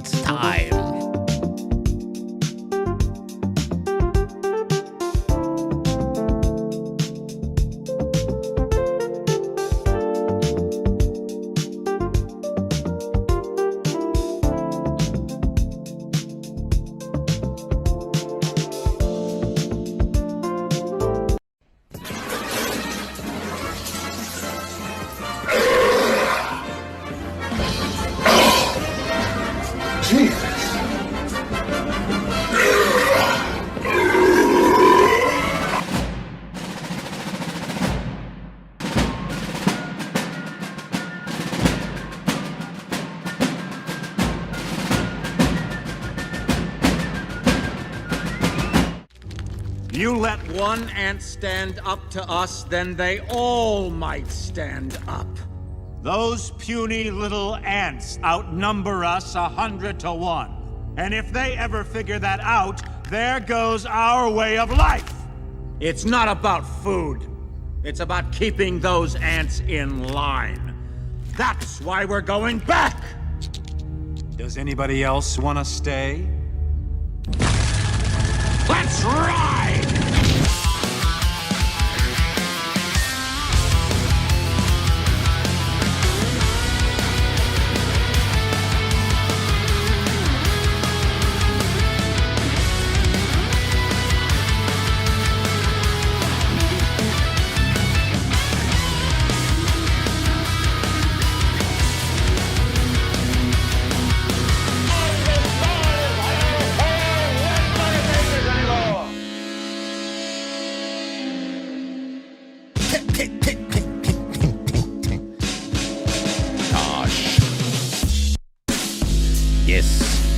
It's time. You let one ant stand up to us, then they all might stand up. Those puny little ants outnumber us 100 to 1. And if they ever figure that out, there goes our way of life. It's not about food. It's about keeping those ants in line. That's why we're going back. Does anybody else want to stay? Let's ride!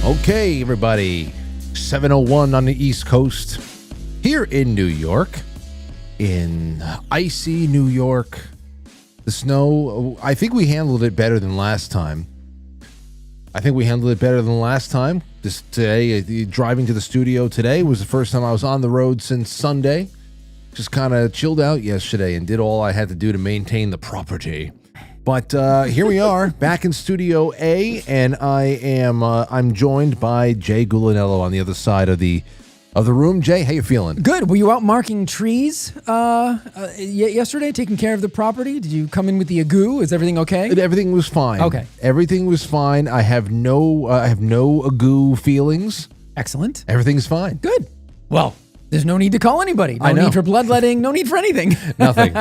Okay, everybody, 7:01 on the East Coast, here in New York, in icy New York. The snow, I think we handled it better than last time. Today, driving to the studio today was the first time I was on the road since Sunday. Just kind of chilled out yesterday and did all I had to do to maintain the property. But here we are, back in Studio A, and I'm joined by Jay Gulanello on the other side of the room. Jay, how you feeling? Good. Were you out marking trees yesterday, taking care of the property? Did you come in with the agoo? Is everything okay? Everything was fine. Okay. Everything was fine. I have no agoo feelings. Excellent. Everything's fine. Good. Well, there's no need to call anybody. No I know. need for bloodletting. No need for anything. Nothing.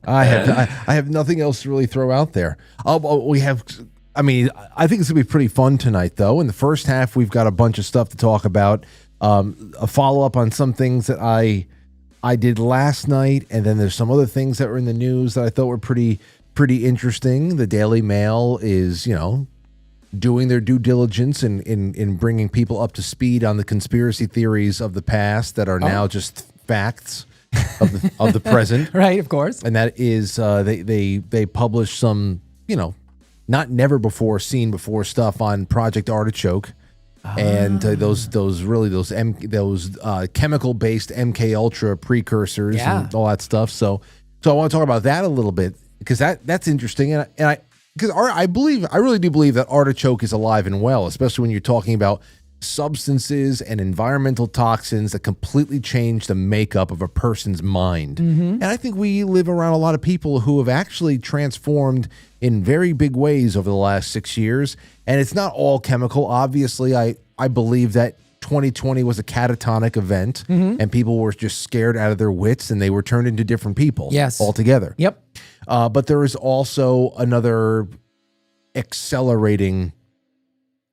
I have nothing else to really throw out there. I think it's gonna be pretty fun tonight, though. In the first half, we've got a bunch of stuff to talk about. A follow up on some things that I did last night, and then there's some other things that were in the news that I thought were pretty interesting. The Daily Mail is, doing their due diligence in bringing people up to speed on the conspiracy theories of the past that are now just facts of the present. Right, of course. And that is they published some, not never before seen before stuff on Project Artichoke. And those chemical based MK Ultra precursors and all that stuff. So I want to talk about that a little bit because that's interesting. Because I really do believe that artichoke is alive and well, especially when you're talking about substances and environmental toxins that completely change the makeup of a person's mind. Mm-hmm. And I think we live around a lot of people who have actually transformed in very big ways over the last 6 years. And it's not all chemical. Obviously, I believe that 2020 was a catatonic event and people were just scared out of their wits and they were turned into different people altogether. Yep. But there is also another accelerating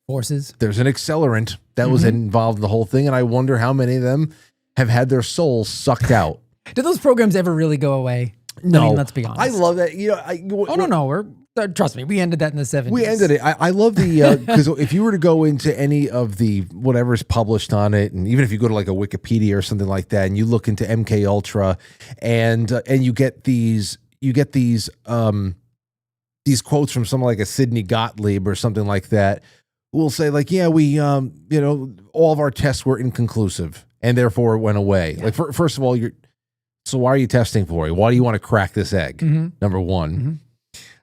forces. There's an accelerant that was involved in the whole thing, and I wonder how many of them have had their souls sucked out. Do those programs ever really go away? No. I mean, let's be honest. I love that. No. Trust me, we ended that in the 70s. We ended it. I love the, because if you were to go into any of the whatever's published on it, and even if you go to like a Wikipedia or something like that, and you look into MK Ultra, and you get these quotes from someone like a Sidney Gottlieb or something like that, who will say like, yeah, we, all of our tests were inconclusive, and therefore it went away. Yeah. Like, first of all, so why are you testing for it? Why do you want to crack this egg? Number one.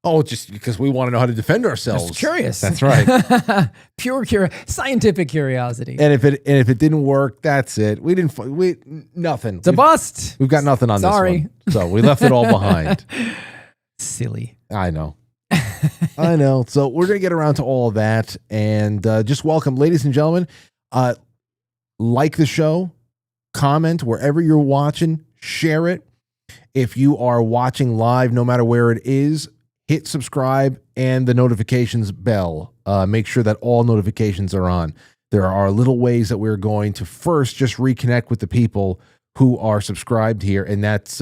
Oh, just because we want to know how to defend ourselves. Just curious. That's right. Pure scientific curiosity. And if it didn't work, that's it. We nothing. It's a bust. We've got nothing on Sorry. this one. So we left it all behind. Silly. I know. I know. So we're going to get around to all of that. And just welcome, ladies and gentlemen. Like the show, comment wherever you're watching, share it. If you are watching live, no matter where it is, hit subscribe and the notifications bell. Make sure that all notifications are on. There are little ways that we're going to first just reconnect with the people who are subscribed here, and that's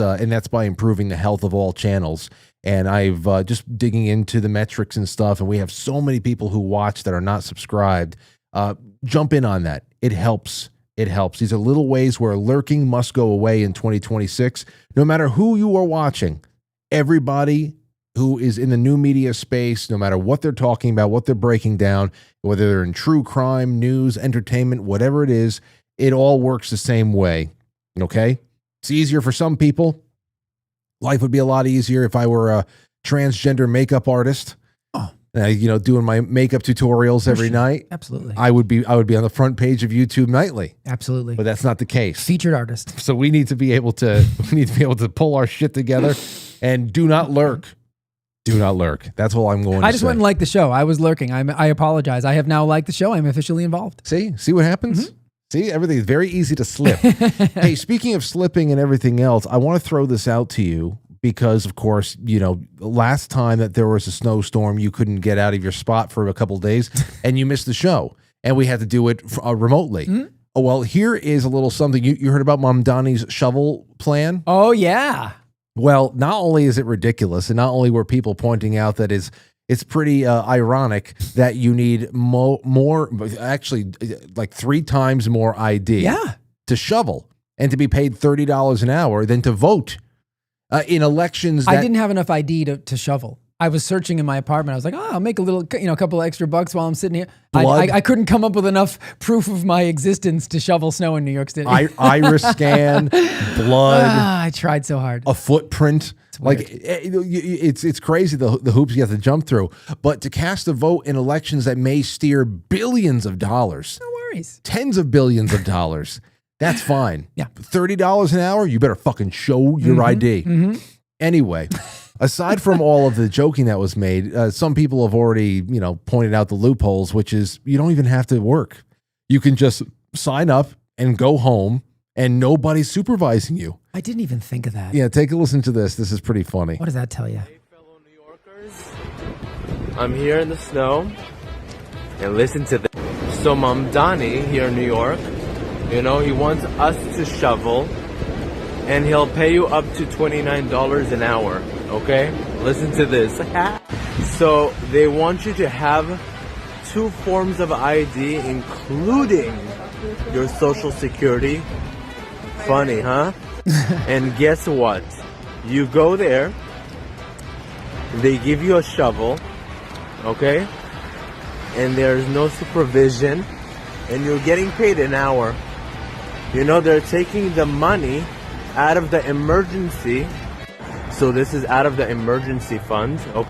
by improving the health of all channels. And I've just digging into the metrics and stuff, and we have so many people who watch that are not subscribed. Jump in on that. It helps. It helps. These are little ways where lurking must go away in 2026. No matter who you are watching, everybody who is in the new media space, no matter what they're talking about, what they're breaking down, whether they're in true crime, news, entertainment, whatever it is, it all works the same way. Okay? It's easier for some people. Life would be a lot easier if I were a transgender makeup artist. Doing my makeup tutorials every night. Absolutely. I would be on the front page of YouTube nightly. Absolutely. But that's not the case. Featured artist. So we need to be able to pull our shit together and do not lurk. Do not lurk. That's all I'm going to say. I just went and liked the show. I was lurking. I apologize. I have now liked the show. I'm officially involved. See what happens? Mm-hmm. See, everything is very easy to slip. Hey, speaking of slipping and everything else, I want to throw this out to you because, of course, last time that there was a snowstorm, you couldn't get out of your spot for a couple of days and you missed the show and we had to do it remotely. Mm-hmm. Oh, well, here is a little something. You heard about Mom Donnie's shovel plan? Oh, yeah. Well, not only is it ridiculous, and not only were people pointing out that it's pretty ironic that you need more, actually, like 3 times more ID to shovel and to be paid $30 an hour than to vote in elections. I didn't have enough ID to shovel. I was searching in my apartment. I was like, I'll make a couple of extra bucks while I'm sitting here. I couldn't come up with enough proof of my existence to shovel snow in New York City. Iris scan, blood. I tried so hard. A footprint. It's crazy the hoops you have to jump through. But to cast a vote in elections that may steer billions of dollars. No worries. Tens of billions of dollars. That's fine. Yeah. $30 an hour, you better fucking show your ID. Mm-hmm. Anyway. Aside from all of the joking that was made, some people have already, pointed out the loopholes, which is you don't even have to work. You can just sign up and go home and nobody's supervising you. I didn't even think of that. Yeah, take a listen to this. This is pretty funny. What does that tell you? Hey, fellow New Yorkers. I'm here in the snow and listen to this. So Mom Donnie here in New York, he wants us to shovel and he'll pay you up to $29 an hour. Okay, listen to this. So they want you to have 2 forms of ID, including your social security. Funny, huh? And guess what? You go there, they give you a shovel, okay? And there's no supervision, and you're getting paid an hour. They're taking the money out of the emergency. So this is out of the emergency fund. Okay.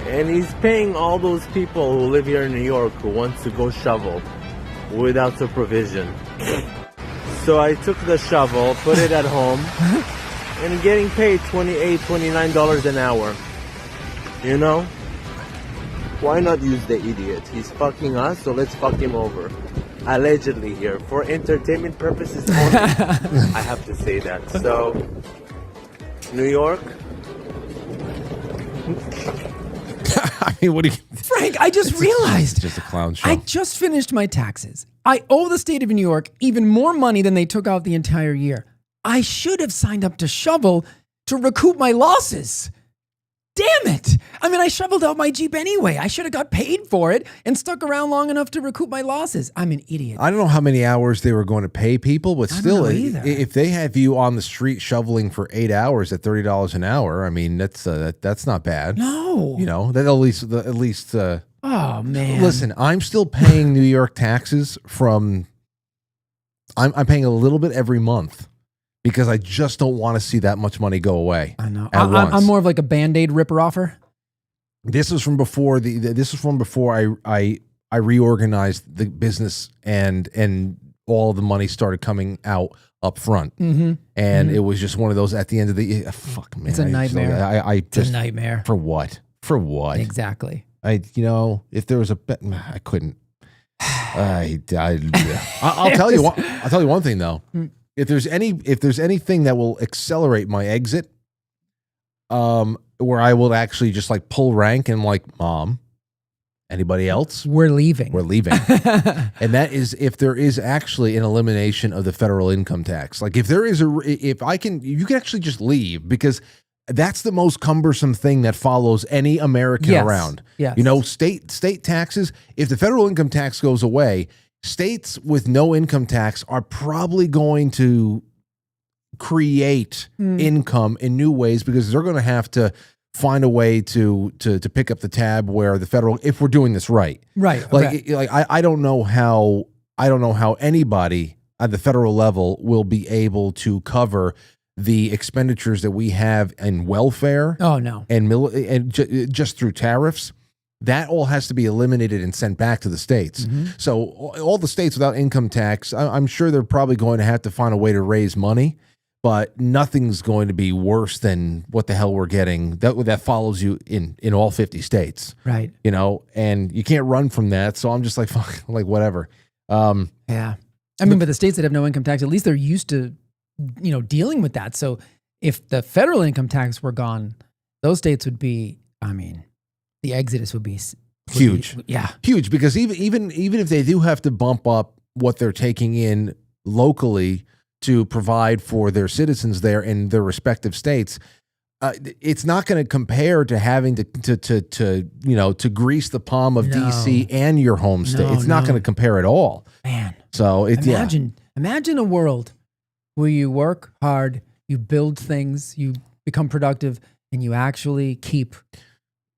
And he's paying all those people who live here in New York who wants to go shovel without supervision. So I took the shovel, put it at home, and getting paid $28, $29 an hour. Why not use the idiot? He's fucking us, so let's fuck him over. Allegedly here, for entertainment purposes only. I have to say that. So, New York. I mean, what do you... Frank, I just realized. It's just a clown show. I just finished my taxes. I owe the state of New York even more money than they took out the entire year. I should have signed up to shovel to recoup my losses. Damn it. I mean, I shoveled out my Jeep anyway. I should have got paid for it and stuck around long enough to recoup my losses. I'm an idiot. I don't know how many hours they were going to pay people, but still, if they have you on the street shoveling for 8 hours at $30 an hour, I mean, that's not bad. No. That at least. Oh, man. Listen, I'm still paying New York taxes from, I'm paying a little bit every month. Because I just don't want to see that much money go away. I know. I'm more of like a Band-Aid ripper-offer. This was from before this was from before I reorganized the business and all the money started coming out up front. And it was just one of those at the end of the fuck, man. It's a nightmare. It's a nightmare. For what? For what? Exactly. If there was a bet, I couldn't. I'll tell you one thing though. If there's anything that will accelerate my exit, where I will actually just like pull rank and like, Mom, anybody else? We're leaving. And that is if there is actually an elimination of the federal income tax. Like if you can actually just leave, because that's the most cumbersome thing that follows any American around. Yes. State taxes, if the federal income tax goes away, states with no income tax are probably going to create income in new ways, because they're going to have to find a way to pick up the tab where the federal, if we're doing this right. I don't know how anybody at the federal level will be able to cover the expenditures that we have in welfare. Oh no. And just through tariffs. That all has to be eliminated and sent back to the states. So all the states without income tax, I'm sure they're probably going to have to find a way to raise money, but nothing's going to be worse than what the hell we're getting that follows you in all 50 states. Right. And you can't run from that. So I'm just like, fuck, like whatever. Yeah. I mean, but the states that have no income tax, at least they're used to, dealing with that. So if the federal income tax were gone, those states would be, the exodus would be huge. Huge, because even if they do have to bump up what they're taking in locally to provide for their citizens there in their respective states, it's not going to compare to having to grease the palm of DC and your home state. It's not going to compare at all. Man. So imagine a world where you work hard, you build things, you become productive, and you actually keep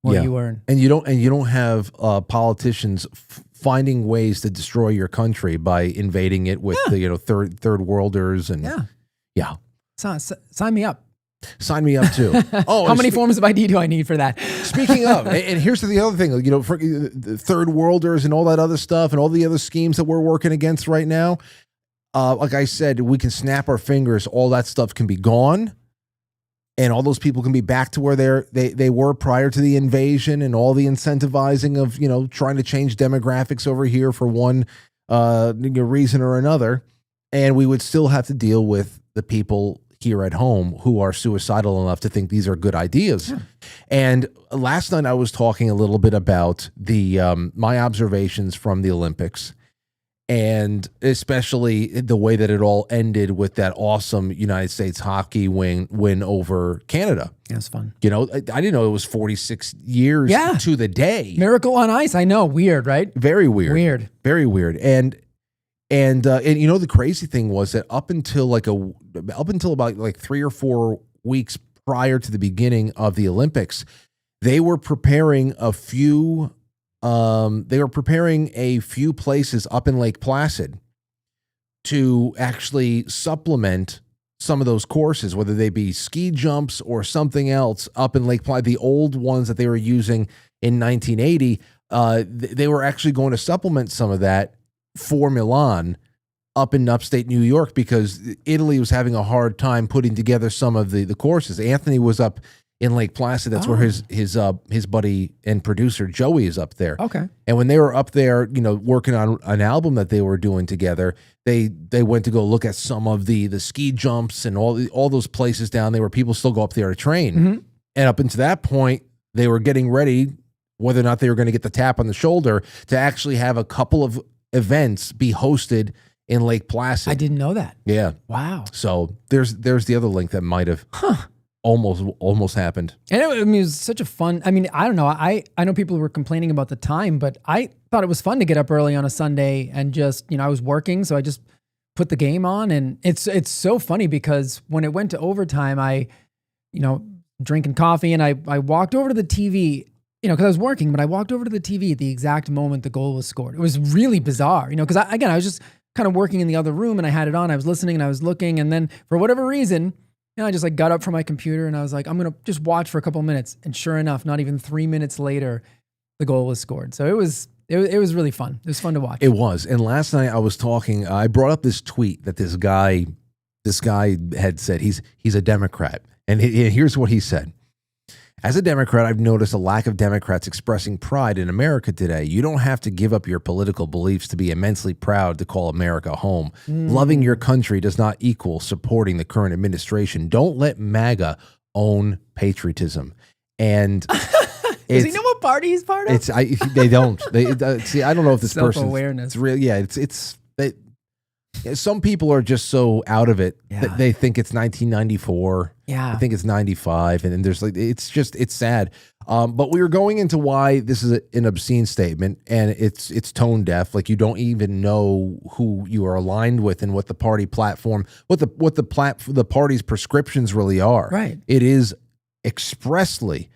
what you earn. And you don't have politicians finding ways to destroy your country by invading it with the third worlders and sign me up. Sign me up too. Oh, how many forms of ID do I need for that? Speaking of, and here's the other thing, for the third worlders and all that other stuff and all the other schemes that we're working against right now. Like I said, we can snap our fingers. All that stuff can be gone. And all those people can be back to where they were prior to the invasion, and all the incentivizing of, trying to change demographics over here for one reason or another. And we would still have to deal with the people here at home who are suicidal enough to think these are good ideas. Yeah. And last night I was talking a little bit about my observations from the Olympics, and especially the way that it all ended with that awesome United States hockey win over Canada. Yeah, it was fun. I didn't know it was 46 years to the day. Miracle on ice. I know. Weird, right? Very weird. Very weird. And the crazy thing was that up until about 3 or 4 weeks prior to the beginning of the Olympics, they were preparing a few places up in Lake Placid to actually supplement some of those courses, whether they be ski jumps or something else up in Lake Placid. The old ones that they were using in 1980, they were actually going to supplement some of that for Milan up in upstate New York, because Italy was having a hard time putting together some of the courses. Anthony was up in Lake Placid. That's where his buddy and producer Joey is up there. Okay. And when they were up there, working on an album that they were doing together, they went to go look at some of the ski jumps and all those places down there where people still go up there to train. Mm-hmm. And up until that point, they were getting ready, whether or not they were going to get the tap on the shoulder, to actually have a couple of events be hosted in Lake Placid. I didn't know that. Yeah. Wow. So there's the other link that might have almost happened. And it was such a fun, I don't know. I know people were complaining about the time, but I thought it was fun to get up early on a Sunday and just, I was working, so I just put the game on. And it's so funny because when it went to overtime, I drinking coffee, and I walked over to the TV, because I was working, but I walked over to the TV at the exact moment the goal was scored. It was really bizarre, because I was just kind of working in the other room, and I had it on. I was listening and I was looking, and then for whatever reason, And I just like got up from my computer and I was like, I'm going to just watch for a couple minutes. And sure enough, not even 3 minutes later, the goal was scored. So it was really fun. It was fun to watch. It was. And last night I was talking, I brought up this tweet that this guy had said. He's a Democrat. And here's what he said. As a Democrat, I've noticed a lack of Democrats expressing pride in America today. You don't have to give up your political beliefs to be immensely proud to call America home. Loving your country does not equal supporting the current administration. Don't let MAGA own patriotism. And does he know what party he's part of? They don't. See, I don't know if this person self-awareness. It's real. Yeah, some people are just so out of it that they think it's 1994. Yeah, I think it's 95, and then there's like it's sad. But we were going into why this is an obscene statement, and it's tone deaf. Like you don't even know who you are aligned with and what the party platform, what the party's prescriptions really are. Right. It is expressly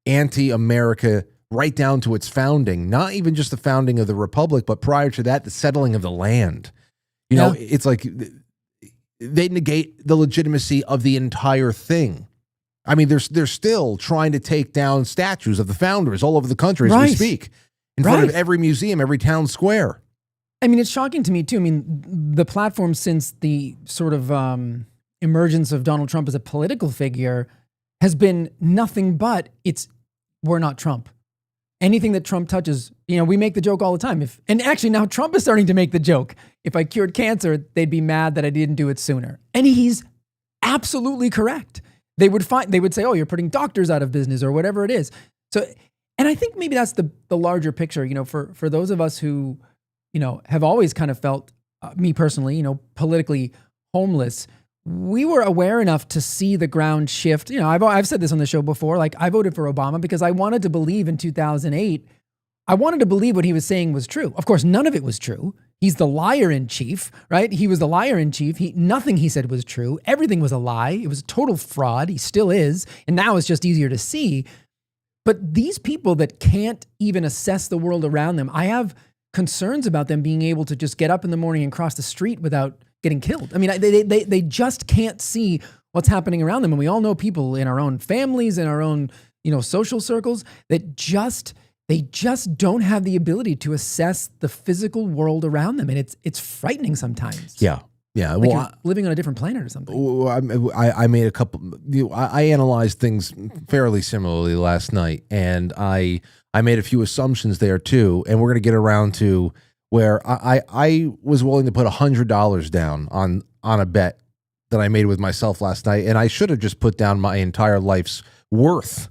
anti-America right down to its founding. Not even just the founding of the republic, but prior to that, the settling of the land. You know, it's like they negate the legitimacy of the entire thing. I mean, they're still trying to take down statues of the founders all over the country as we speak, in front of every museum, every town square. I mean, it's shocking to me too. I mean, the platform since the sort of emergence of Donald Trump as a political figure has been nothing but we're not Trump. Anything that Trump touches, you know, we make the joke all the time. And actually now Trump is starting to make the joke. If I cured cancer, they'd be mad that I didn't do it sooner. And he's absolutely correct. They would say, oh, you're putting doctors out of business or whatever it is. So, and I think maybe that's the larger picture, you know, for those of us who, you know, have always kind of felt, me personally, you know, politically homeless. We were aware enough to see the ground shift. You know, I've said this on the show before, like I voted for Obama because I wanted to believe in 2008. I wanted to believe what he was saying was true. Of course, none of it was true. He's the liar in chief, right? He was the liar in chief. Nothing he said was true. Everything was a lie. It was a total fraud. He still is. And now it's just easier to see. But these people that can't even assess the world around them, I have concerns about them being able to just get up in the morning and cross the street without getting killed. I mean, they just can't see what's happening around them. And we all know people in our own families, in our own, you know, social circles that they just don't have the ability to assess the physical world around them. And it's frightening sometimes. Yeah. Yeah. Like you're living on a different planet or something. I made a couple, I analyzed things fairly similarly last night, and I made a few assumptions there too. And we're going to get around to where I was willing to put $100 down on a bet that I made with myself last night. And I should have just put down my entire life's worth,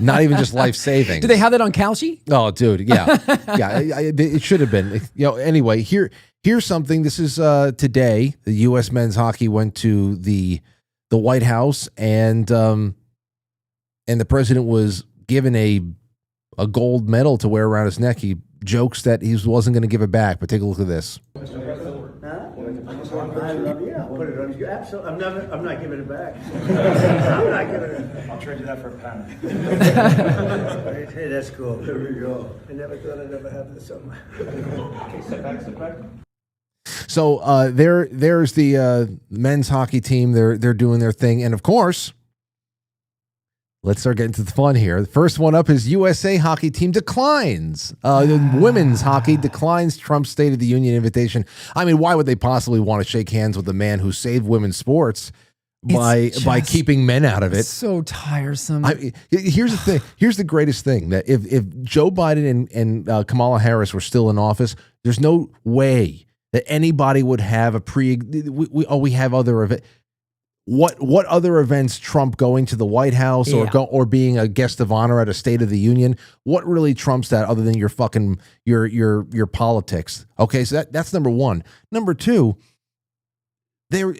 not even just life savings. Do they have that on Kalshi? Oh, dude. Yeah. Yeah. It should have been, you know, anyway, here's something. This is today, the U.S. men's hockey went to the White House, and the president was given a gold medal to wear around his neck. He jokes that he wasn't going to give it back, but take a look at this. Yeah, put it on you. Absolutely. I'm not giving it back. I'm not giving it. I'll trade you that for a pen. Hey, that's cool. There we go. I never thought I'd ever have this on my. Okay, sit back. So there's the men's hockey team. They're doing their thing, and of course, let's start getting to the fun here. The first one up is USA hockey team declines. Women's hockey declines Trump's State of the Union invitation. I mean, why would they possibly want to shake hands with the man who saved women's sports by keeping men out of it? It's so tiresome. Here's the thing. Here's the greatest thing, that if Joe Biden and Kamala Harris were still in office, there's no way that anybody would have we have other events. What other events trump going to the White House or being a guest of honor at a State of the Union? What really trumps that other than your fucking your politics? Okay, so that's number one. Number two, the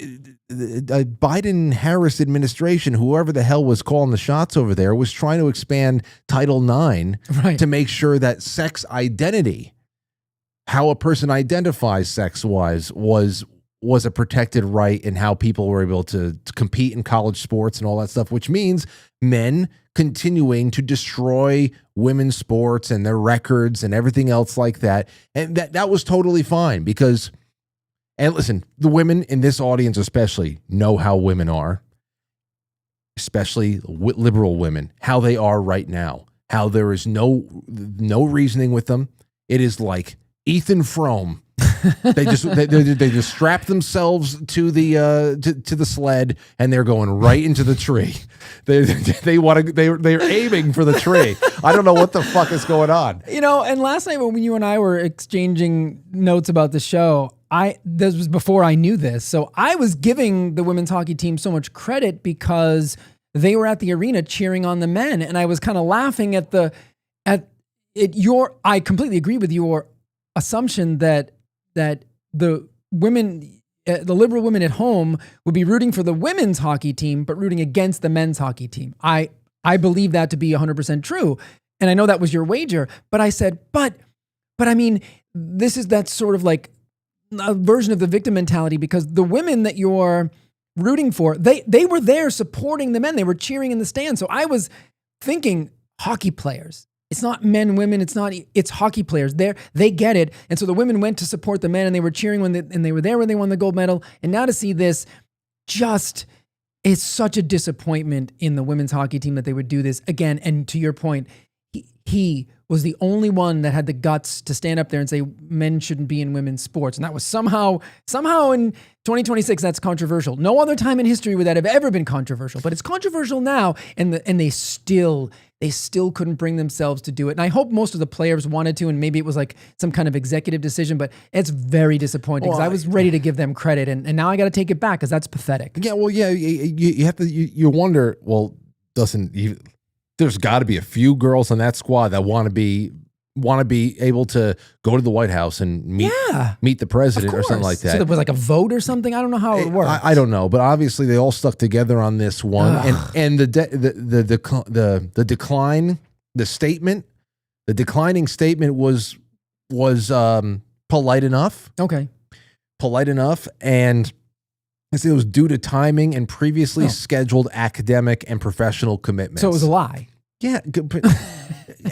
Biden-Harris administration, whoever the hell was calling the shots over there, was trying to expand Title IX to make sure that sex identity, how a person identifies sex-wise, was a protected right, and how people were able to compete in college sports and all that stuff, which means men continuing to destroy women's sports and their records and everything else like that. And that was totally fine, because And listen, the women in this audience especially know how women are, especially liberal women, how they are right now, how there is no reasoning with them. It is like Ethan Frome. they just strap themselves to the sled and they're going right into the tree. They're aiming for the tree. I don't know what the fuck is going on. And last night when you and I were exchanging notes about the show, this was before I knew this. So I was giving the women's hockey team so much credit because they were at the arena cheering on the men, and I was kind of laughing at I completely agree with your assumption that the women, the liberal women at home would be rooting for the women's hockey team, but rooting against the men's hockey team. I believe that to be 100% true. And I know that was your wager, but I said, but I mean, that's sort of like a version of the victim mentality, because the women that you're rooting for, they were there supporting the men. They were cheering in the stands. So I was thinking hockey players. It's not men, women. It's hockey players. They get it. And so the women went to support the men, and they were cheering and they were there when they won the gold medal. And now to see this, it's such a disappointment in the women's hockey team that they would do this again. And to your point, he was the only one that had the guts to stand up there and say men shouldn't be in women's sports. And that was somehow in 2026, that's controversial. No other time in history would that have ever been controversial, but it's controversial now. And they still couldn't bring themselves to do it. And I hope most of the players wanted to, and maybe it was like some kind of executive decision, but it's very disappointing because I was ready to give them credit. And now I got to take it back because that's pathetic. Yeah. Well, yeah, you have to, you wonder, well, there's got to be a few girls on that squad that want to be able to go to the White House and meet the president or something like that. So there was like a vote or something. I don't know how it works. I don't know, but obviously they all stuck together on this one. And the declining statement was polite enough. Okay, polite enough, and I said it was due to timing and previously scheduled academic and professional commitments. So it was a lie. Yeah, but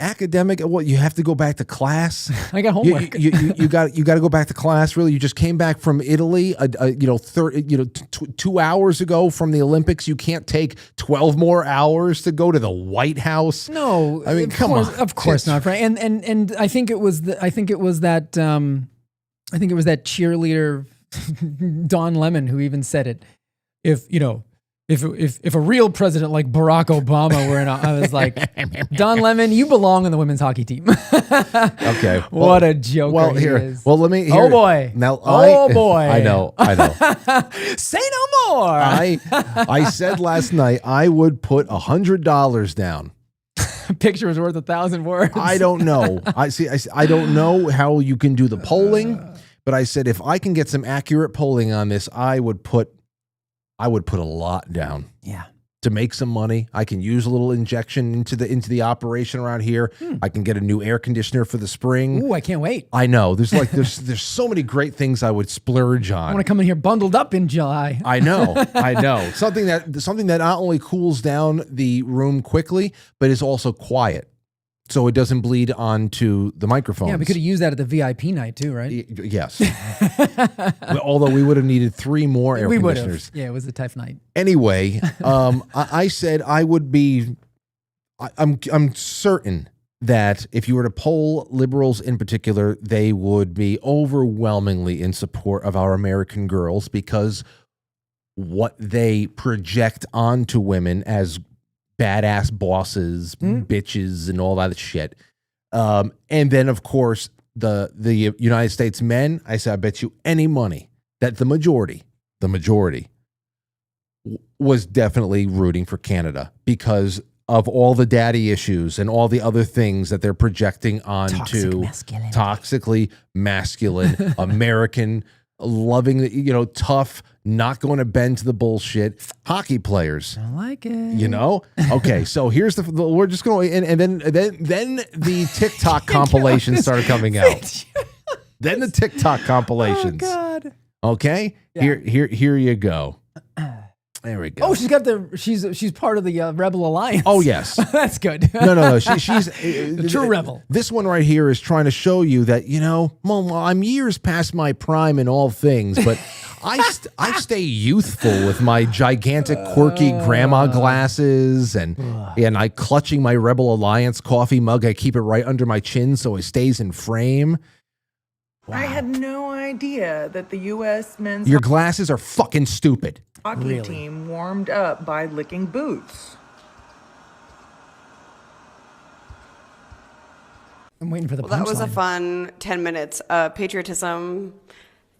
academic. What, you have to go back to class? I got homework. You got to go back to class. Really, you just came back from Italy. 2 hours ago from the Olympics. You can't take 12 more hours to go to the White House. No, I mean, come on. Of course not, Frank. And I think it was that cheerleader Don Lemon who even said it. If a real president like Barack Obama were in, I was like, Don Lemon, you belong on the women's hockey team. Okay, what a joke. Well, he is. Well, let me. Oh boy. Now, boy. I know. Say no more. I said last night I would put $100 down. A picture is worth 1,000 words. I don't know. I don't know how you can do the polling, but I said if I can get some accurate polling on this, I would put a lot down. Yeah. To make some money. I can use a little injection into the operation around here. I can get a new air conditioner for the spring. Ooh, I can't wait. I know. There's so many great things I would splurge on. I want to come in here bundled up in July. I know. Something that not only cools down the room quickly, but is also quiet, so it doesn't bleed onto the microphones. Yeah, we could have used that at the VIP night too, right? Yes. Although we would have needed 3 more air conditioners. Yeah, it was a tough night. Anyway, I said I would be. I'm certain that if you were to poll liberals in particular, they would be overwhelmingly in support of our American girls because what they project onto women as badass bosses, bitches, and all that shit. And then, of course, the United States men, I said, I bet you any money that the majority was definitely rooting for Canada because of all the daddy issues and all the other things that they're projecting onto toxically masculine American, loving, tough, not going to bend to the bullshit hockey players. I like it. Okay, so here's we're just going to, and then the TikTok compilations started coming out. Then the TikTok compilations. Oh God. Okay, yeah. Here you go. There we go. Oh, she's part of the Rebel Alliance. Oh, yes. That's good. No. She's a true rebel. This one right here is trying to show you that, Mom, I'm years past my prime in all things, but I stay youthful with my gigantic, quirky grandma glasses and I clutching my Rebel Alliance coffee mug. I keep it right under my chin so it stays in frame. Wow. I had no idea that the U.S. men's Your glasses are fucking stupid. Hockey team warmed up by licking boots. I'm waiting for the punchline. That was a fun 10 minutes. Patriotism,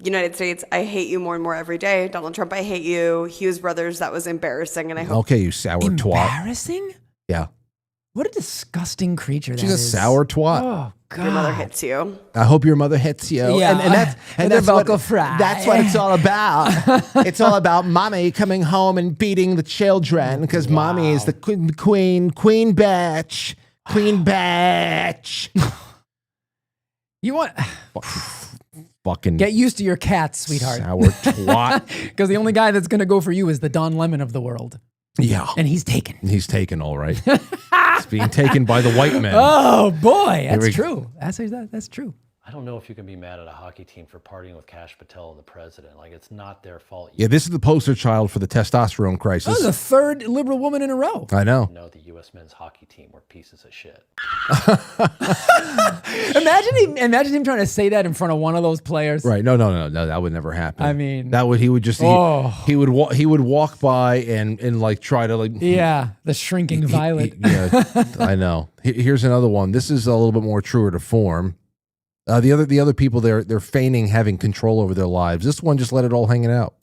United States, I hate you more and more every day. Donald Trump, I hate you. Hughes Brothers, that was embarrassing. And I hope. Okay, you sour twat. Embarrassing? Yeah. What a disgusting creature that is. She's a sour twat. Oh, God. Your mother hits you. I hope your mother hits you. Yeah. And that's what it's all about. It's all about mommy coming home and beating the children because mommy is the queen bitch. Queen bitch. You want... Fucking get used to your cats, sweetheart. Sour twat. Because the only guy that's going to go for you is the Don Lemon of the world. Yeah. And he's taken. He's taken, all right. He's being taken by the white men. Oh, boy. That's true. That's true. I don't know if you can be mad at a hockey team for partying with Kash Patel, the president. Like, it's not their fault. Yeah, this is the poster child for the testosterone crisis. Oh, the third liberal woman in a row. I know. No, the U.S. men's hockey team were pieces of shit. Imagine him trying to say that in front of one of those players. Right? No, that would never happen. I mean, he would walk by and like try to like. Yeah, the shrinking violet. Yeah, I know. Here's another one. This is a little bit more truer to form. The other people they're feigning having control over their lives. This one just let it all hanging out.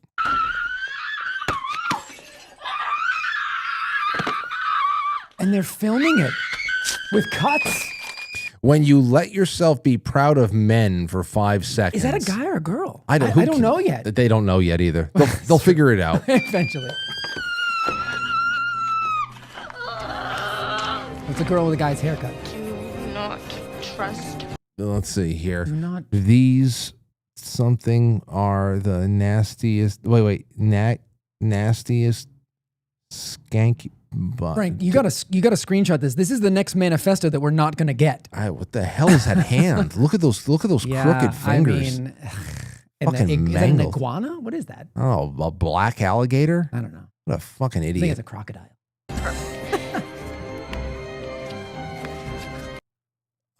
And they're filming it with cuts. When you let yourself be proud of men for 5 seconds. Is that a guy or a girl? I don't know yet. They don't know yet either. They'll figure it out. Eventually. It's a girl with a guy's haircut. Do not trust. Let's see here. Do not. These something are the nastiest. Nastiest skanky. Frank, you gotta screenshot this. This is the next manifesto that we're not gonna get. What the hell is that hand? Look at those crooked fingers. I mean, fucking is that an iguana? What is that? Oh, a black alligator? I don't know. What a fucking idiot. I think it's a crocodile.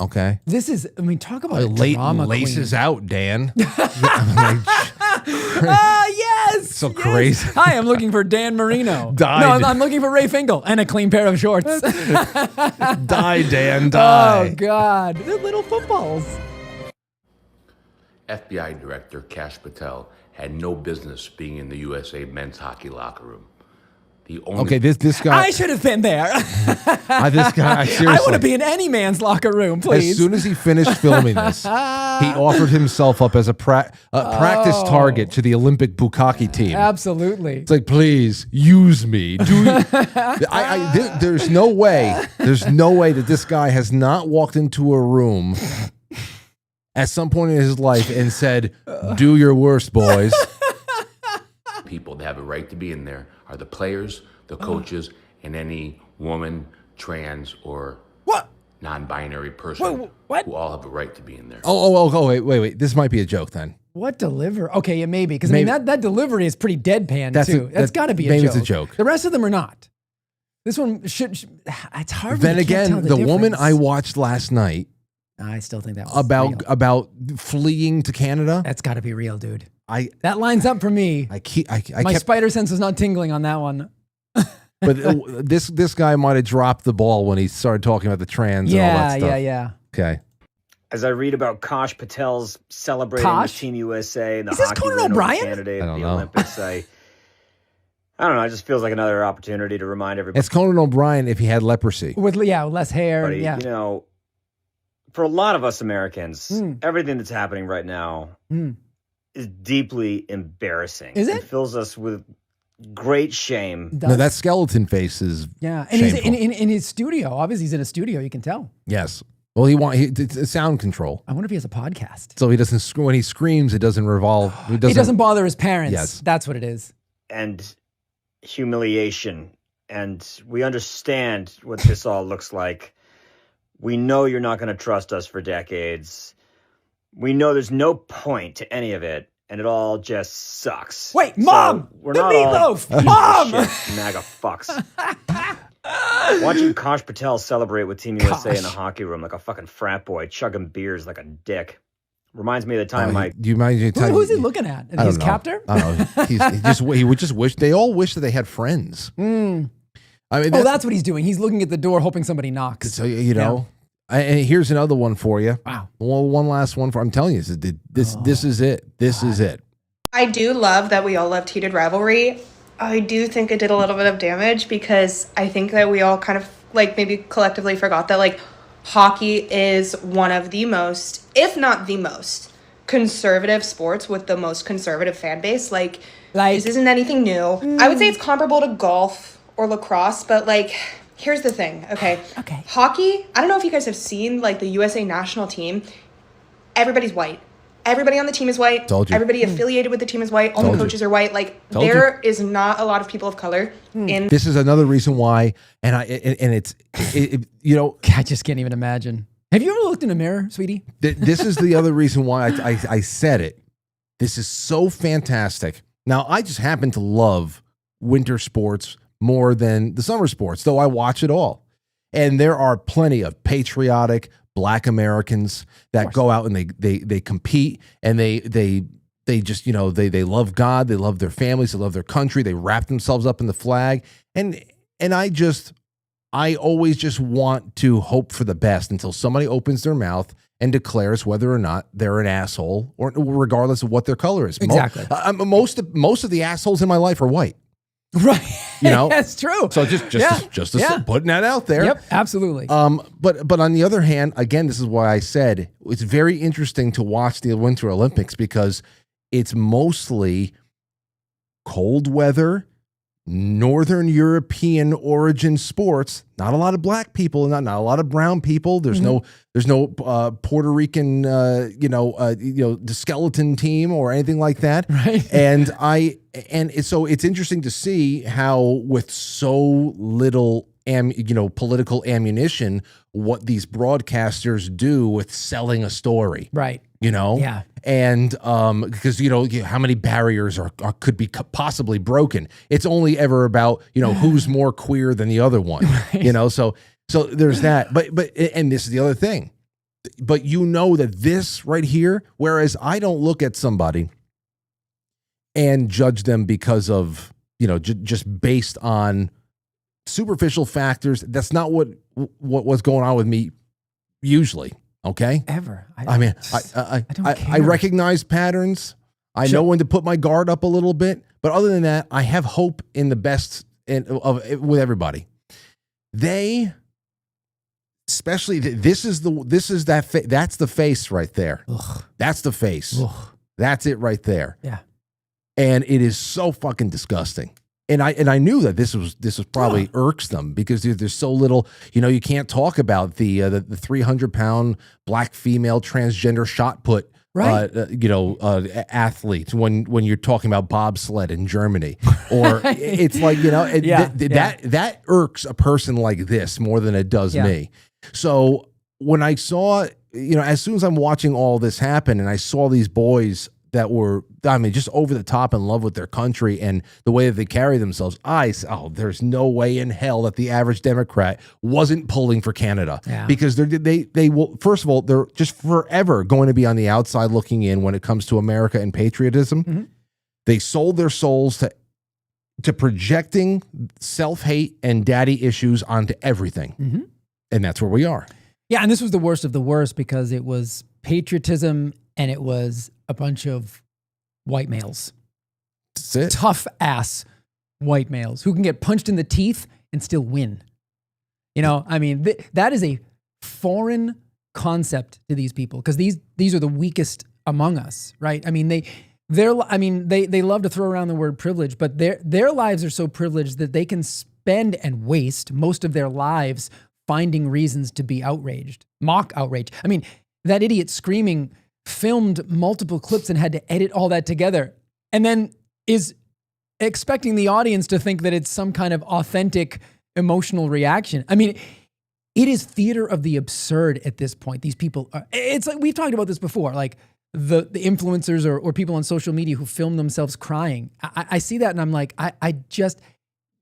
Okay. This is, talk about a drama laces queen. out, Dan. Yes. So crazy. Hi, I'm looking for Dan Marino. Die. No, I'm looking for Ray Finkel and a clean pair of shorts. Die, Dan, die. Oh, God. They're little footballs. FBI Director Kash Patel had no business being in the USA men's hockey locker room. This guy. I should have been there. This guy, seriously. I want to be in any man's locker room, please. As soon as he finished filming this, he offered himself up as a practice target to the Olympic bukkake team. Absolutely. It's like, please use me. There's no way that this guy has not walked into a room at some point in his life and said, "Do your worst, boys." People that have a right to be in there are the players, the coaches, and any woman, trans, or non-binary person who all have a right to be in there. Wait. This might be a joke then. What deliver? Okay, yeah, maybe. Because that delivery is pretty deadpan, too. That's got to be a joke. Maybe it's a joke. The rest of them are not. This one should it's hard. Then again, the woman I watched last night. I still think that was real. About fleeing to Canada. That's got to be real, dude. That lines up for me. My spider sense is not tingling on that one. But this guy might have dropped the ball when he started talking about the trans and all that stuff. Yeah. Okay. As I read about Kash Patel's celebrating with Team USA and the is this hockey Conan O'Brien? candidate at the Olympics, I don't know. It just feels like another opportunity to remind everybody. It's Conan O'Brien if he had leprosy. With less hair. Yeah. You know, for a lot of us Americans, everything that's happening right now is deeply embarrassing. Is it? It fills us with great shame. No, that skeleton face is and he's in his studio. Obviously, he's in a studio. You can tell. Yes. Well, it's sound control. I wonder if he has a podcast. So he doesn't when he screams, it doesn't revolve. He doesn't bother his parents. Yes, that's what it is. And humiliation, and we understand what this all looks like. We know you're not going to trust us for decades. We know there's no point to any of it, and it all just sucks. Wait, Mom! We're the not meatloaf! all Mom! shit, MAGA fucks. Watching Kosh Patel celebrate with Team USA in the hockey room like a fucking frat boy, chugging beers like a dick. Reminds me of the time do you mind? Who's he looking at? His captor? I don't know. He would just wish. They all wish that they had friends. I mean, that's what he's doing. He's looking at the door, hoping somebody knocks. So know. And here's another one for you. Wow. Well, one last one for. I'm telling you, this is it. This is it. I do love that we all loved Heated Rivalry. I do think it did a little bit of damage because I think that we all kind of like maybe collectively forgot that like hockey is one of the most, if not the most, conservative sports with the most conservative fan base. Like this isn't anything new. I would say it's comparable to golf or lacrosse, but like here's the thing, okay? Hockey, I don't know if you guys have seen like the USA national team. Everybody's white. Everybody on the team is white. Told you. Everybody affiliated with the team is white. All the coaches are white. Like there is not a lot of people of color in. This is another reason why, and it's you know, I just can't even imagine. Have you ever looked in a mirror, sweetie? This is the other reason why I said it. This is so fantastic. Now I just happen to love winter sports more than the summer sports, though I watch it all. And there are plenty of patriotic Black Americans that go out and they compete, and they just, you know, they love God, they love their families, they love their country, they wrap themselves up in the flag, and I always just want to hope for the best until somebody opens their mouth and declares whether or not they're an asshole, or regardless of what their color is. Exactly. Most of the assholes in my life are white. Right. You know, that's true. So just putting that out there. Yep, absolutely. But on the other hand, again, this is why I said it's very interesting to watch the Winter Olympics, because it's mostly cold weather, Northern European origin sports. Not a lot of black people, not a lot of brown people. There's no Puerto Rican, the skeleton team or anything like that. Right. And so it's interesting to see how, with so little political ammunition, what these broadcasters do with selling a story. Right. You know? Yeah. And because how many barriers could be possibly broken. It's only ever about who's more queer than the other one. Right. So there's that. But and this is the other thing. But that this right here, whereas I don't look at somebody and judge them because of just based on superficial factors. That's not what was going on with me usually. Okay. Ever. I recognize patterns. I know when to put my guard up a little bit, but other than that, I have hope in the best with everybody. Especially that's the face right there. Ugh. That's the face. Ugh. That's it right there. Yeah. And it is so fucking disgusting. And I knew that this was probably irksome, because there's so little, you can't talk about the 300-pound black female transgender shot put, right. Athletes when you're talking about bobsled in Germany, or it's like, that irks a person like this more than it does me. So when I saw, as soon as I'm watching all this happen and I saw these boys that were, just over the top in love with their country and the way that they carry themselves, there's no way in hell that the average Democrat wasn't pulling for Canada. Yeah. Because they will, first of all, they're just forever going to be on the outside looking in when it comes to America and patriotism. Mm-hmm. They sold their souls to projecting self-hate and daddy issues onto everything. Mm-hmm. And that's where we are. Yeah, and this was the worst of the worst, because it was patriotism and it was a bunch of white males. That's it. Tough ass white males who can get punched in the teeth and still win. That is a foreign concept to these people, because these are the weakest among us, right? They love to throw around the word privilege, but their lives are so privileged that they can spend and waste most of their lives finding reasons to be outraged, mock outrage. That idiot screaming filmed multiple clips and had to edit all that together, and then is expecting the audience to think that it's some kind of authentic emotional reaction. I mean, it is theater of the absurd at this point. These people are, it's like, we've talked about this before, like the influencers or people on social media who film themselves crying. I see that and I'm like, I just,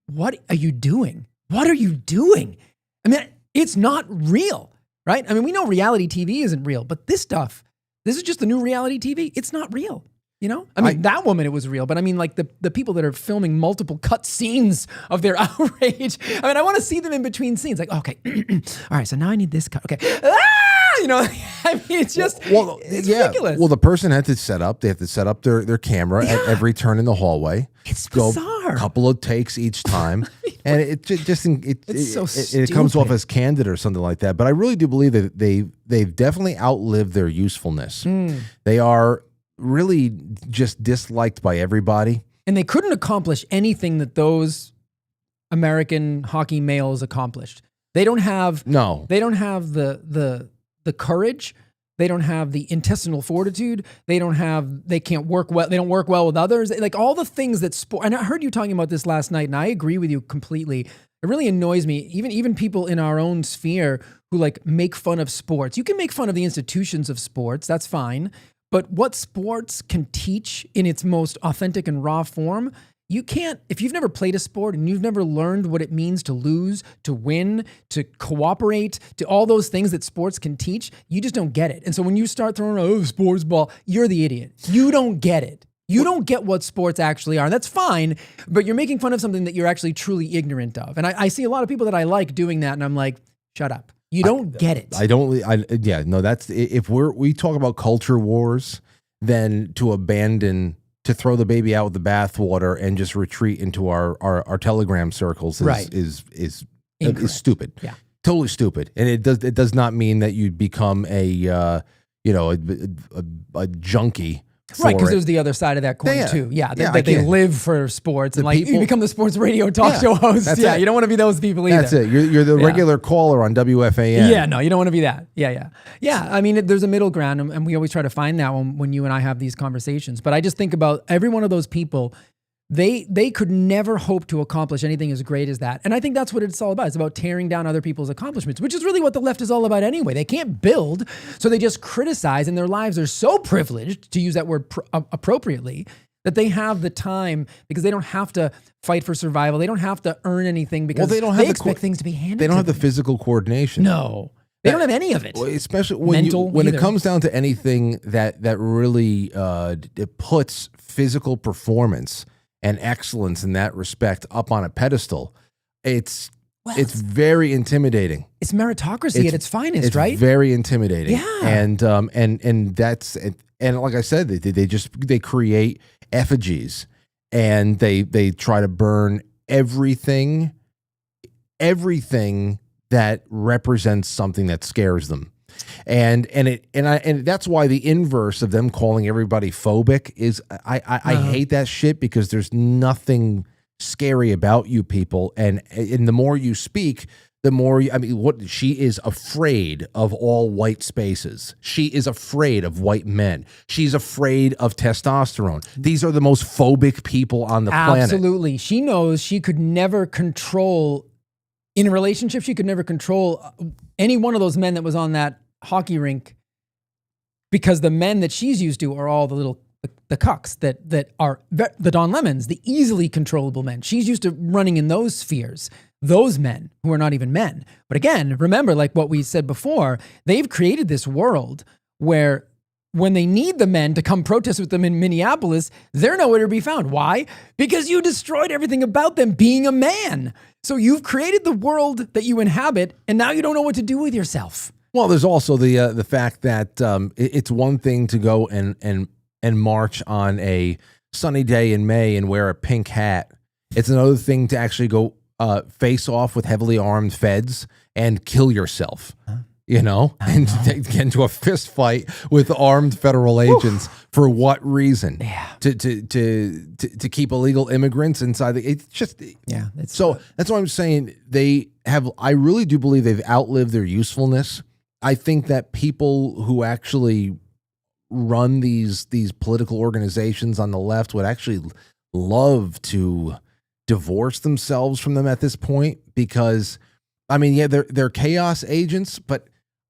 what are you doing? What are you doing? I mean, it's not real, right? I mean, we know reality TV isn't real, but this stuff, this is just the new reality TV. It's not real. You know, I mean, that woman, it was real, but I mean, like the people that are filming multiple cut scenes of their outrage. I mean, I want to see them in between scenes. Like, okay, all right, so now I need this cut. Okay, you know, I mean, it's just, it's ridiculous. Well, the person had to set up. They have to set up their camera at every turn in the hallway. It's bizarre. A couple of takes each time, and it comes off as candid or something like that. But I really do believe that they've definitely outlived their usefulness. They are really just disliked by everybody. And they couldn't accomplish anything that those American hockey males accomplished. They don't have the courage. They don't have the intestinal fortitude. They can't work well. They don't work well with others. Like all the things that sport. And I heard you talking about this last night, and I agree with you completely. It really annoys me. Even people in our own sphere who like make fun of sports. You can make fun of the institutions of sports. That's fine. But what sports can teach in its most authentic and raw form, you can't, if you've never played a sport and you've never learned what it means to lose, to win, to cooperate, to all those things that sports can teach, you just don't get it. And so when you start throwing, sports ball, you're the idiot. You don't get it. You don't get what sports actually are. And that's fine, but you're making fun of something that you're actually truly ignorant of. And I see a lot of people that I like doing that, and I'm like, shut up. You don't get it. That's, if we talk about culture wars, then to throw the baby out with the bathwater and just retreat into our Telegram circles is stupid. Yeah. Totally stupid. And it does not mean that you become a junkie. Right, because there's the other side of that coin too. Yeah, they live for sports, and like you become the sports radio talk show host. Yeah, you don't want to be those people either. That's it. You're the regular caller on WFAN. Yeah, no, you don't want to be that. Yeah. I mean, there's a middle ground, and we always try to find that when you and I have these conversations. But I just think about every one of those people. They could never hope to accomplish anything as great as that. And I think that's what it's all about. It's about tearing down other people's accomplishments, which is really what the left is all about anyway. They can't build, so they just criticize, and their lives are so privileged, to use that word appropriately, that they have the time because they don't have to fight for survival. They don't have to earn anything because they expect things to be handed to them. They don't have the physical coordination. No. They don't have any of it. Especially when it comes down to anything that really it puts physical performance and excellence in that respect up on a pedestal, it's very intimidating. It's meritocracy at its finest, right? It's very intimidating. Yeah. And that's, and like I said, they create effigies, and they try to burn everything that represents something that scares them. And that's why the inverse of them calling everybody phobic is I hate that shit, because there's nothing scary about you people, and the more you speak, the more she is afraid of all white spaces. She is afraid of white men. She's afraid of testosterone. These are the most phobic people on the planet. Absolutely. She knows she could never control, in a relationship, she could never control any one of those men that was on that hockey rink, because the men that she's used to are all the cucks that are the Don Lemons, the easily controllable men. She's used to running in those spheres, those men who are not even men. But again, remember, like what we said before, they've created this world where when they need the men to come protest with them in Minneapolis, they're nowhere to be found. Why? Because you destroyed everything about them being a man. So you've created the world that you inhabit, and now you don't know what to do with yourself. Well, there's also the fact that it's one thing to go and march on a sunny day in May and wear a pink hat. It's another thing to actually go face off with heavily armed feds and kill yourself. And get into a fist fight with armed federal agents. For what reason? Yeah. To keep illegal immigrants inside it's just that's why I'm saying I really do believe they've outlived their usefulness. I think that people who actually run these political organizations on the left would actually love to divorce themselves from them at this point because, I mean, yeah, they're chaos agents, but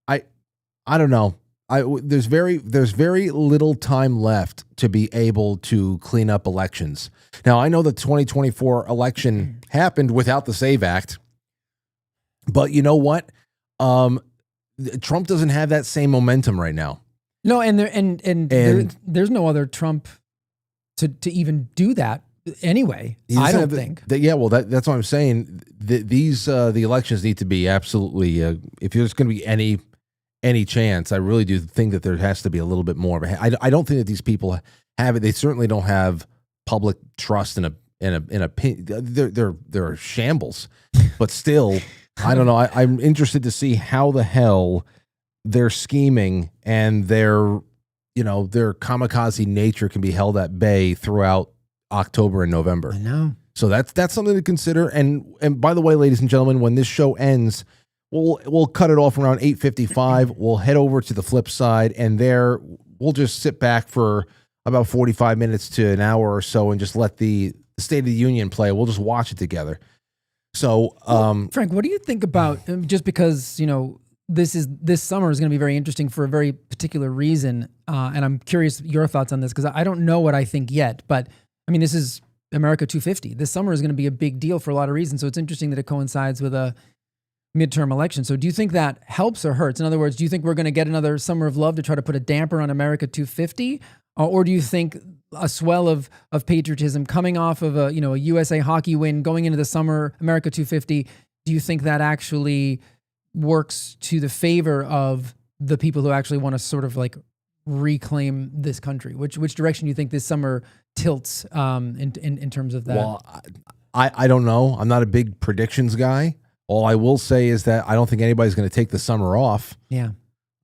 I don't know. There's very little time left to be able to clean up elections. Now, I know the 2024 election happened without the SAVE Act, but you know what? Trump doesn't have that same momentum right now. No, and there's no other Trump to even do that anyway. I don't think. Well, that's what I'm saying. The elections need to be absolutely. If there's going to be any chance, I really do think that there has to be a little bit more. I don't think that these people have it. They certainly don't have public trust in a pin. They're shambles, but still, I don't know. I'm interested to see how the hell their scheming and their kamikaze nature can be held at bay throughout October and November. I know. So that's something to consider. And by the way, ladies and gentlemen, when this show ends, we'll cut it off around 8:55. We'll head over to the flip side, and there we'll just sit back for about 45 minutes to an hour or so and just let the State of the Union play. We'll just watch it together. So, Frank, what do you think about, just because, this summer is going to be very interesting for a very particular reason, and I'm curious your thoughts on this, because I don't know what I think yet, but I mean, this is America 250. This summer is going to be a big deal for a lot of reasons, so it's interesting that it coincides with a midterm election. So do you think that helps or hurts? In other words, do you think we're going to get another summer of love to try to put a damper on America 250? Or do you think a swell of patriotism coming off of a USA hockey win going into the summer, America 250, do you think that actually works to the favor of the people who actually want to sort of like reclaim this country? Which direction do you think this summer tilts in terms of that? Well, I don't know. I'm not a big predictions guy. All I will say is that I don't think anybody's going to take the summer off. Yeah.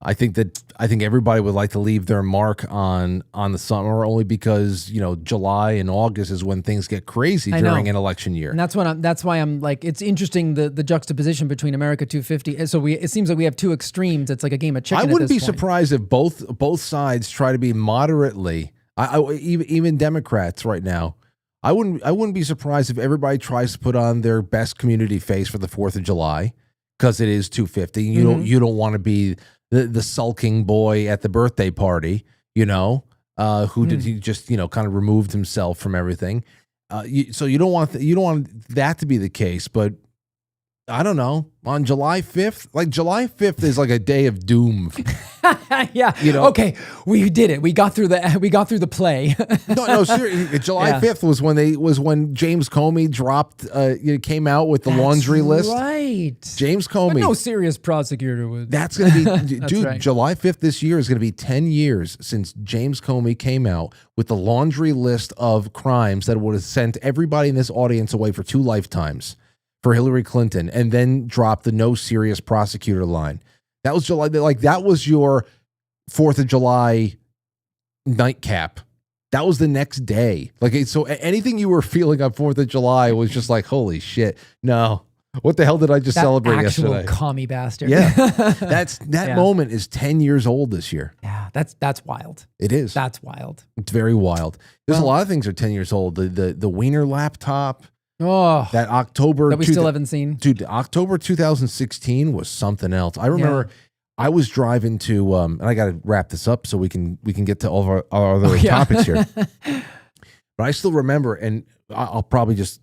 I think everybody would like to leave their mark on the summer, only because, July and August is when things get crazy during an election year. And that's why I'm like, it's interesting the juxtaposition between America 250. So it seems like we have two extremes. It's like a game of chicken. I wouldn't be surprised if both sides try to be moderately, even Democrats right now, I wouldn't be surprised if everybody tries to put on their best community face for the 4th of July, because it is 250. You don't want to be the sulking boy at the birthday party, who did he just kind of removed himself from everything. So you don't want that to be the case. But I don't know, on July 5th, like July 5th is like a day of doom. Yeah. Okay, we did it. We got through the play. No, seriously. July 5th was when James Comey came out with the laundry list. Right. James Comey. But no serious prosecutor would. That's going to be, dude, right. July 5th this year is going to be 10 years since James Comey came out with the laundry list of crimes that would have sent everybody in this audience away for 2 lifetimes for Hillary Clinton, and then dropped the no serious prosecutor line. That was July. Like, that was your 4th of July nightcap. That was the next day. Like, so anything you were feeling on 4th of July was just like, holy shit. No. What the hell did I just celebrate yesterday? Actual commie bastard. Yeah. That moment is 10 years old this year. Yeah. That's wild. It is. That's wild. It's very wild. There's a lot of things that are 10 years old. The Wiener laptop. Oh, that October that we still haven't seen. Dude, October 2016 was something else. I remember I was driving to and I got to wrap this up so we can get to all of our other topics here. But I still remember, and I'll just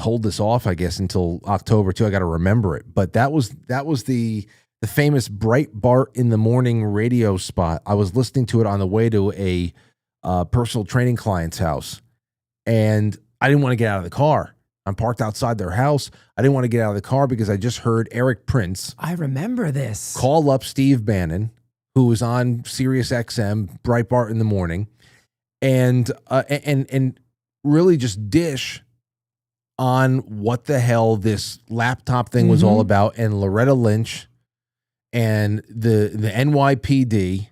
hold this off, I guess, until October too. I got to remember it. But that was the famous Breitbart in the morning radio spot. I was listening to it on the way to a personal training client's house, and I didn't want to get out of the car. I'm parked outside their house. I didn't want to get out of the car because I just heard Eric Prince. I remember this. Call up Steve Bannon, who was on Sirius XM, Breitbart in the morning, and really just dish on what the hell this laptop thing was all about, and Loretta Lynch and the NYPD,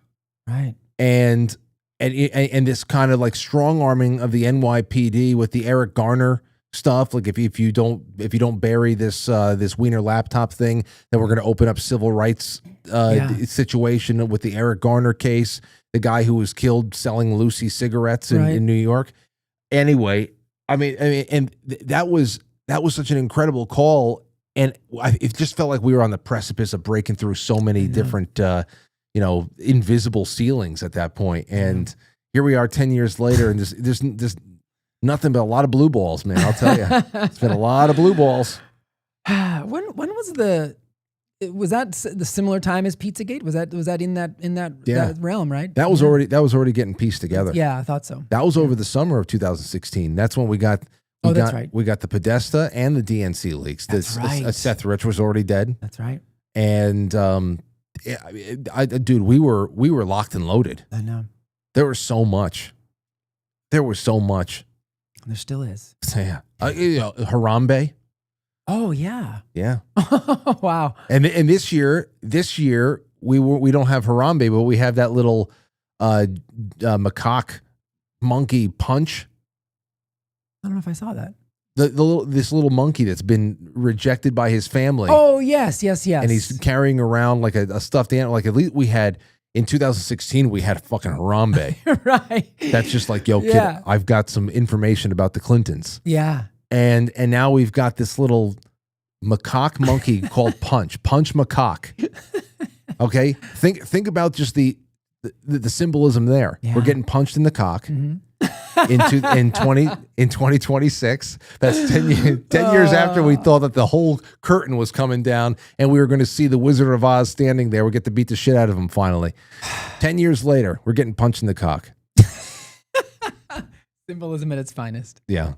right? And this kind of like strong arming of the NYPD with the Eric Garner stuff. Like if you don't bury this Wiener laptop thing, then we're going to open up civil rights situation with the Eric Garner case, the guy who was killed selling Lucy cigarettes in New York. Anyway, that was such an incredible call, and it just felt like we were on the precipice of breaking through so many different, invisible ceilings at that point. And here we are 10 years later, and there's nothing but a lot of blue balls, man. I'll tell you, it's been a lot of blue balls. When was the similar time as Pizzagate? Was that in that realm, right? That was already getting pieced together. Yeah, I thought so. That was over the summer of 2016. That's when we got that's right. We got the Podesta and the DNC leaks. That's right. Seth Rich was already dead. That's right. And dude, we were locked and loaded. I know. There was so much. There still is. Yeah. Harambe. Oh yeah. Yeah. Wow. And this year we don't have Harambe, but we have that little macaque monkey punch. I don't know if I saw that. This little monkey that's been rejected by his family. Oh yes. And he's carrying around like a stuffed animal. Like at least we had in 2016 we had fucking Harambe. Right. That's just like, yo, kid, I've got some information about the Clintons. Yeah. And now we've got this little macaque monkey called Punch Macaque. Okay, think about just the symbolism there. Yeah. We're getting punched in the cock in 2026. That's 10 years after we thought that the whole curtain was coming down and we were going to see the Wizard of Oz standing there. We get to beat the shit out of him finally. 10 years later, we're getting punched in the cock. Symbolism at its finest. Yeah.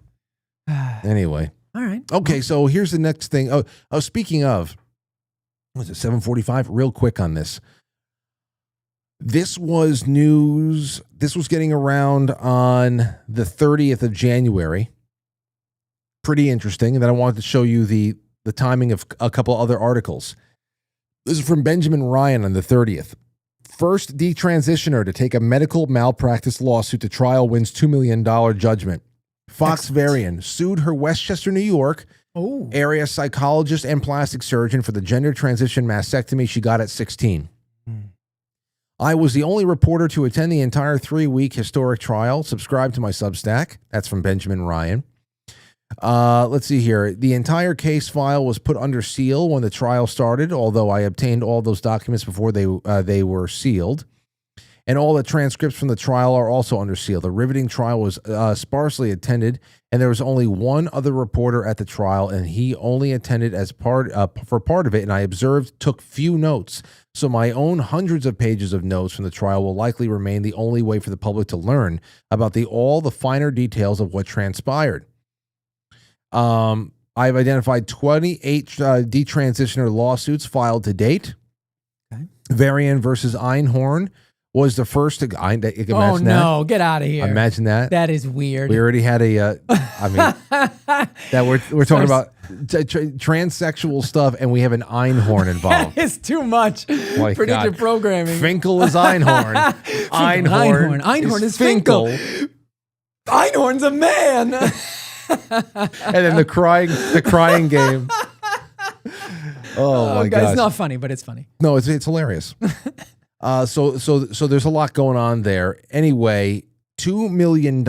Anyway. All right. Okay, so here's the next thing. Oh, speaking of, was it 7:45? Real quick on this. This was news. This was getting around on the 30th of January. Pretty interesting. And then I wanted to show you the timing of a couple other articles. This is from Benjamin Ryan on the 30th. First detransitioner to take a medical malpractice lawsuit to trial wins $2 million judgment. Fox Varian sued her Westchester, New York area psychologist and plastic surgeon for the gender transition mastectomy she got at 16. I was the only reporter to attend the entire 3-week historic trial. Subscribe to my Substack. That's from Benjamin Ryan. Let's see here. The entire case file was put under seal when the trial started, although I obtained all those documents before they were sealed. And all the transcripts from the trial are also under seal. The riveting trial was sparsely attended, and there was only one other reporter at the trial, and he only attended as for part of it, and I took few notes. So my own hundreds of pages of notes from the trial will likely remain the only way for the public to learn about all the finer details of what transpired. I've identified 28 detransitioner lawsuits filed to date. Okay. Varian versus Einhorn was the first to. Oh no! Get out of here! Imagine that. That is weird. We already had a. That we're talking about transsexual stuff, and we have an Einhorn involved. It's too much. Predictive programming. Finkel is Einhorn. Einhorn is Finkel. Einhorn's a man. And then the crying game. Oh my god! It's not funny, but it's funny. No, it's hilarious. So there's a lot going on there. Anyway, $2 million.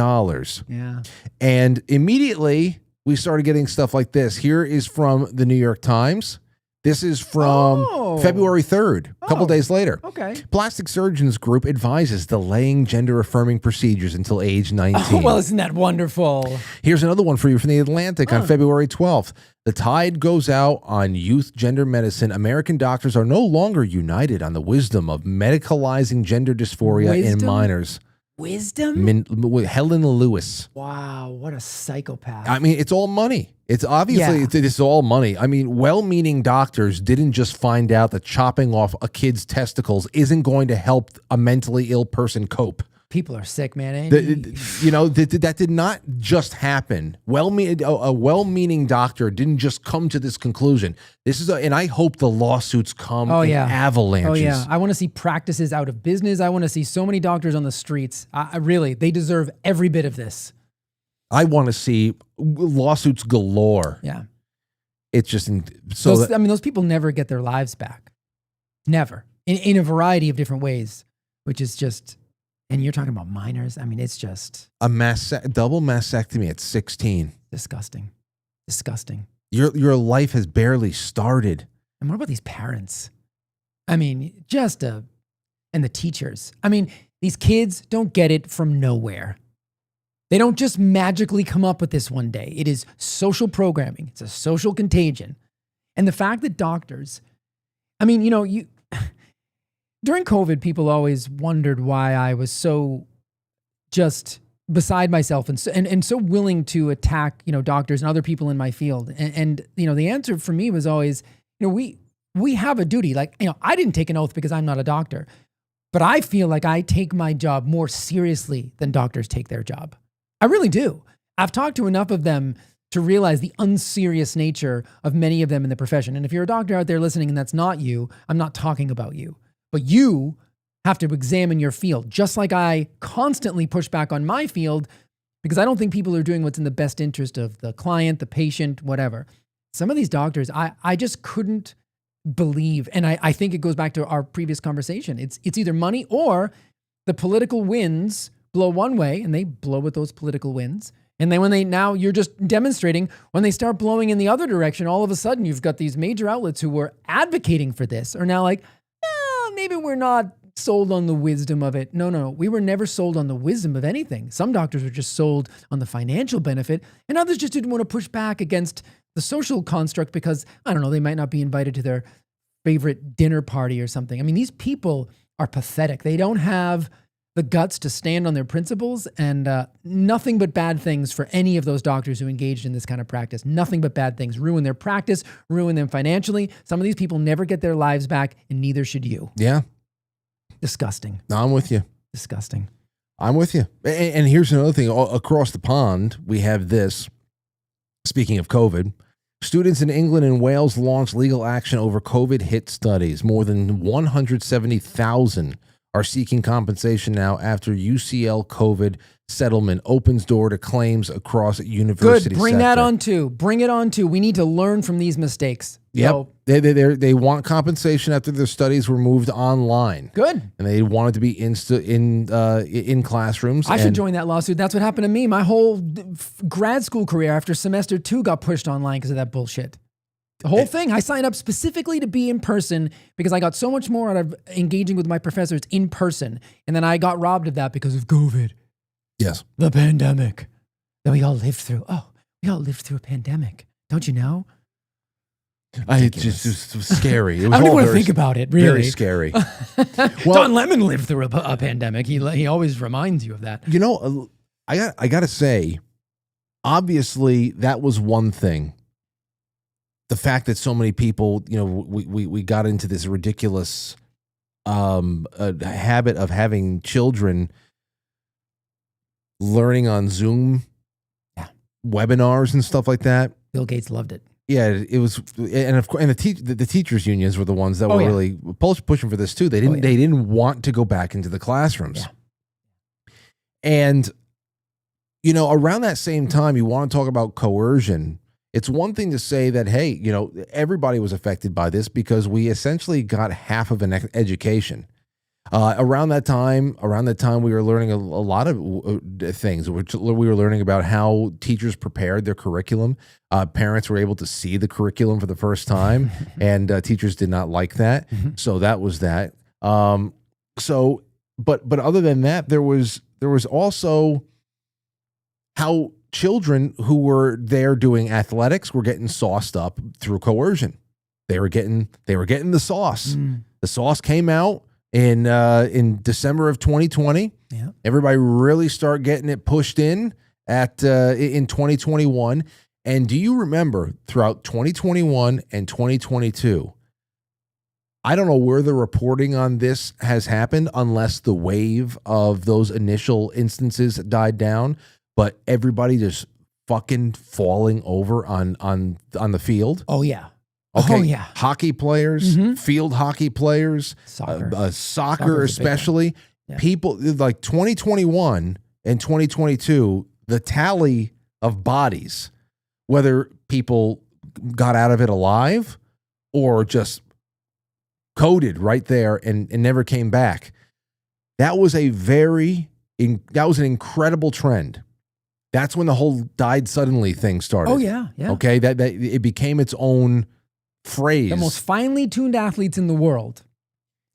Yeah. And immediately we started getting stuff like this. Here is from the New York Times. This is from February 3rd, a couple days later. Okay. Plastic Surgeons Group advises delaying gender-affirming procedures until age 19. Oh, well, isn't that wonderful? Here's another one for you from The Atlantic on February 12th. The tide goes out on youth gender medicine. American doctors are no longer united on the wisdom of medicalizing gender dysphoria in minors. Wisdom? Helen Lewis. Wow, what a psychopath. I mean, it's all money. It's obviously, it's all money. I mean, well-meaning doctors didn't just find out that chopping off a kid's testicles isn't going to help a mentally ill person cope. People are sick, man. That did not just happen. A well-meaning doctor didn't just come to this conclusion. And I hope the lawsuits come in avalanches. Oh yeah, I want to see practices out of business. I want to see so many doctors on the streets. They deserve every bit of this. I want to see lawsuits galore. Yeah, it's just those people never get their lives back, never in a variety of different ways, which is just. And you're talking about minors. I mean, it's just a double mastectomy at 16. Disgusting. Disgusting. Your life has barely started. And what about these parents? I mean, and the teachers. I mean, these kids don't get it from nowhere. They don't just magically come up with this one day. It is social programming. It's a social contagion. And the fact that doctors, I mean, during COVID, people always wondered why I was so just beside myself and so willing to attack, doctors and other people in my field. And the answer for me was always, we have a duty. Like, I didn't take an oath because I'm not a doctor, but I feel like I take my job more seriously than doctors take their job. I really do. I've talked to enough of them to realize the unserious nature of many of them in the profession. And if you're a doctor out there listening and that's not you, I'm not talking about you. But you have to examine your field, just like I constantly push back on my field because I don't think people are doing what's in the best interest of the client, the patient, whatever. Some of these doctors, I just couldn't believe, and I think it goes back to our previous conversation. It's either money or the political winds blow one way and they blow with those political winds. And then now you're just demonstrating when they start blowing in the other direction, all of a sudden you've got these major outlets who were advocating for this are now like, maybe we're not sold on the wisdom of it. No. We were never sold on the wisdom of anything. Some doctors were just sold on the financial benefit and others just didn't want to push back against the social construct because, I don't know, they might not be invited to their favorite dinner party or something. I mean, these people are pathetic. They don't have the guts to stand on their principles and nothing but bad things for any of those doctors who engaged in this kind of practice. Nothing but bad things. Ruin their practice, ruin them financially. Some of these people never get their lives back and neither should you. Yeah. Disgusting. No, I'm with you. Disgusting. I'm with you. And here's another thing. Across the pond, we have this. Speaking of COVID, students in England and Wales launched legal action over COVID hit studies. More than 170,000 are seeking compensation now after UCL COVID settlement opens door to claims across university. Good. Bring sector. that on too. Bring it on too. We need to learn from these mistakes. Yep. So, they want compensation after their studies were moved online. Good. And they wanted to be in classrooms. I should join that lawsuit. That's what happened to me. My whole grad school career after semester 2 got pushed online because of that bullshit. The whole thing, I signed up specifically to be in person because I got so much more out of engaging with my professors in person. And then I got robbed of that because of COVID. Yes. The pandemic that we all lived through. Oh, we all lived through a pandemic. Don't you know? It's just scary. It was I don't all even want to very- think about it, really. Very scary. Don Lemon lived through a pandemic. He always reminds you of that. I got to say, obviously, that was one thing. The fact that so many people, we got into this ridiculous habit of having children learning on Zoom webinars and stuff like that. Bill Gates loved it. Yeah, it was, and of course, and the teachers unions were the ones that were really pushing for this too. They didn't want to go back into the classrooms. Yeah. And around that same time, you want to talk about coercion. It's one thing to say that, hey, everybody was affected by this because we essentially got half of an education. Around that time, we were learning a lot of things. We were learning about how teachers prepared their curriculum. Parents were able to see the curriculum for the first time, and teachers did not like that. So that was that. But other than that, there was also how children who were there doing athletics were getting sauced up through coercion. They were getting the sauce. The sauce came out in December of 2020. Yeah. Everybody really started getting it pushed in in 2021. And do you remember throughout 2021 and 2022, I don't know where the reporting on this has happened unless the wave of those initial instances died down, but everybody just fucking falling over on the field. Oh, yeah. Okay. Oh, yeah. Hockey players, field hockey players, soccer especially. Yeah. People like 2021 and 2022, the tally of bodies, whether people got out of it alive or just coded right there and never came back. that was an incredible trend. That's when the whole died suddenly thing started. Oh yeah. Okay, that it became its own phrase. The most finely tuned athletes in the world,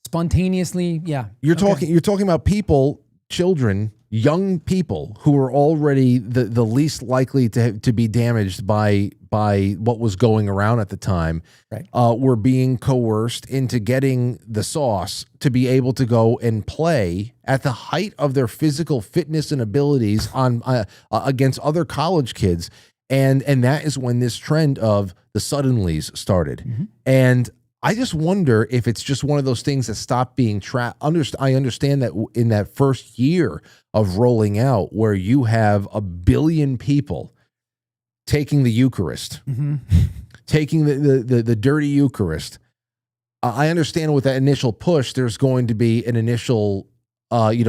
spontaneously. Yeah, you're talking about people, children, young people who were already the least likely to be damaged by what was going around at the time. Right. Were being coerced into getting the sauce to be able to go and play at the height of their physical fitness and abilities on against other college kids. And that is when this trend of the suddenlies started. Mm-hmm. And I just wonder if it's just one of those things that stopped being tracked. I understand that in that first year of rolling out, where you have 1 billion people taking the Eucharist, taking the dirty Eucharist. I understand with that initial push, there's going to be an initial,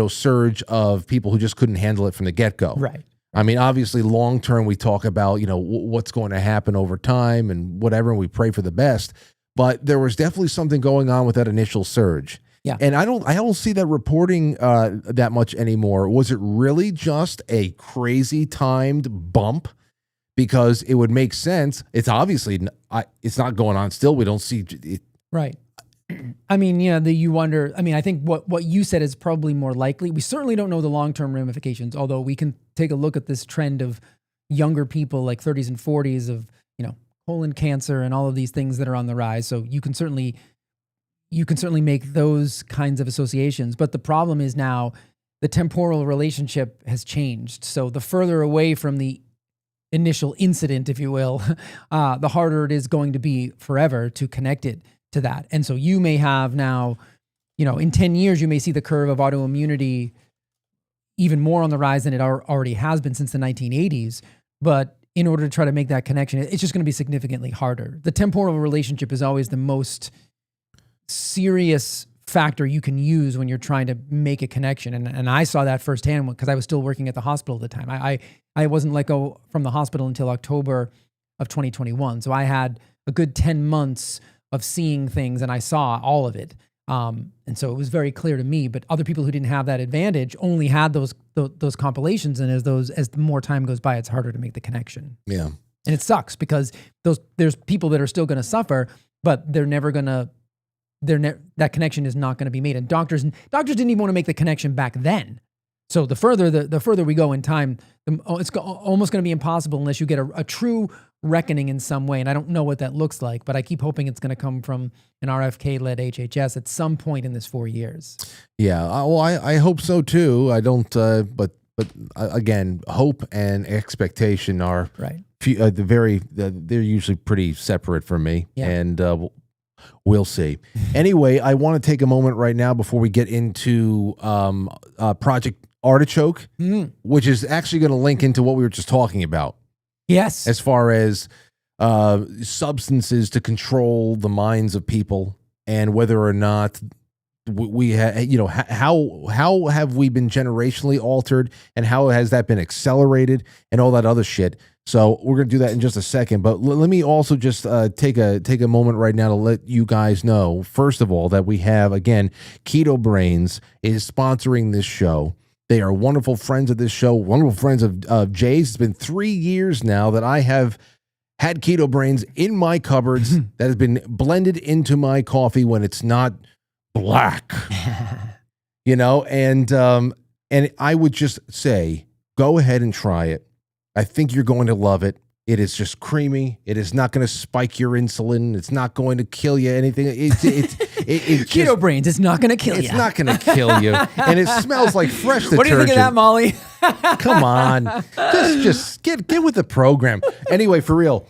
surge of people who just couldn't handle it from the get-go. Right. I mean, obviously, long term, we talk about, what's going to happen over time and whatever, and we pray for the best. But there was definitely something going on with that initial surge. Yeah. And I don't see that reporting that much anymore. Was it really just a crazy timed bump? Because it would make sense. It's obviously it's not going on still. We don't see it. Right. I mean, you wonder. I mean, I think what you said is probably more likely. We certainly don't know the long-term ramifications, although we can take a look at this trend of younger people, like 30s and 40s, of colon cancer and all of these things that are on the rise. So you can certainly make those kinds of associations. But the problem is now the temporal relationship has changed. So the further away from the initial incident, if you will, the harder it is going to be forever to connect it to that. And so you may have now, in 10 years, you may see the curve of autoimmunity even more on the rise than it already has been since the 1980s. But in order to try to make that connection, it's just going to be significantly harder. The temporal relationship is always the most serious factor you can use when you're trying to make a connection. And I saw that firsthand because I was still working at the hospital at the time. I wasn't let go from the hospital until October of 2021. So I had a good 10 months of seeing things, and I saw all of it. And so it was very clear to me, but other people who didn't have that advantage only had those compilations. And as the more time goes by, it's harder to make the connection. Yeah. And it sucks because there's people that are still going to suffer, but they're never going to, that connection is not going to be made. And doctors didn't even want to make the connection back then. So the further we go in time, it's almost going to be impossible unless you get a true reckoning in some way. And I don't know what that looks like, but I keep hoping it's going to come from an RFK-led HHS at some point in this 4 years. Yeah, well, I hope so too. I don't, but again, hope and expectation are right. They're usually pretty separate from me, yeah. And we'll see. Anyway, I want to take a moment right now before we get into Project Artichoke, which is actually going to link into what we were just talking about. Yes. As far as substances to control the minds of people, and whether or not we how have we been generationally altered, and how has that been accelerated, and all that other shit. So we're going to do that in just a second. But let me also just take a moment right now to let you guys know, first of all, that we have, again, Keto Brainz is sponsoring this show. They are wonderful friends of this show, wonderful friends of Jay's. It's been 3 years now that I have had Keto Brainz in my cupboards that has been blended into my coffee when it's not black. And I would just say, go ahead and try it. I think you're going to love it. It is just creamy. It is not going to spike your insulin. It's not going to kill you. Anything. It's Keto Brainz. It's not going to kill you. It's not going to kill you, and it smells like fresh detergent. What do you think of that, Molly? Come on, just get with the program. Anyway, for real.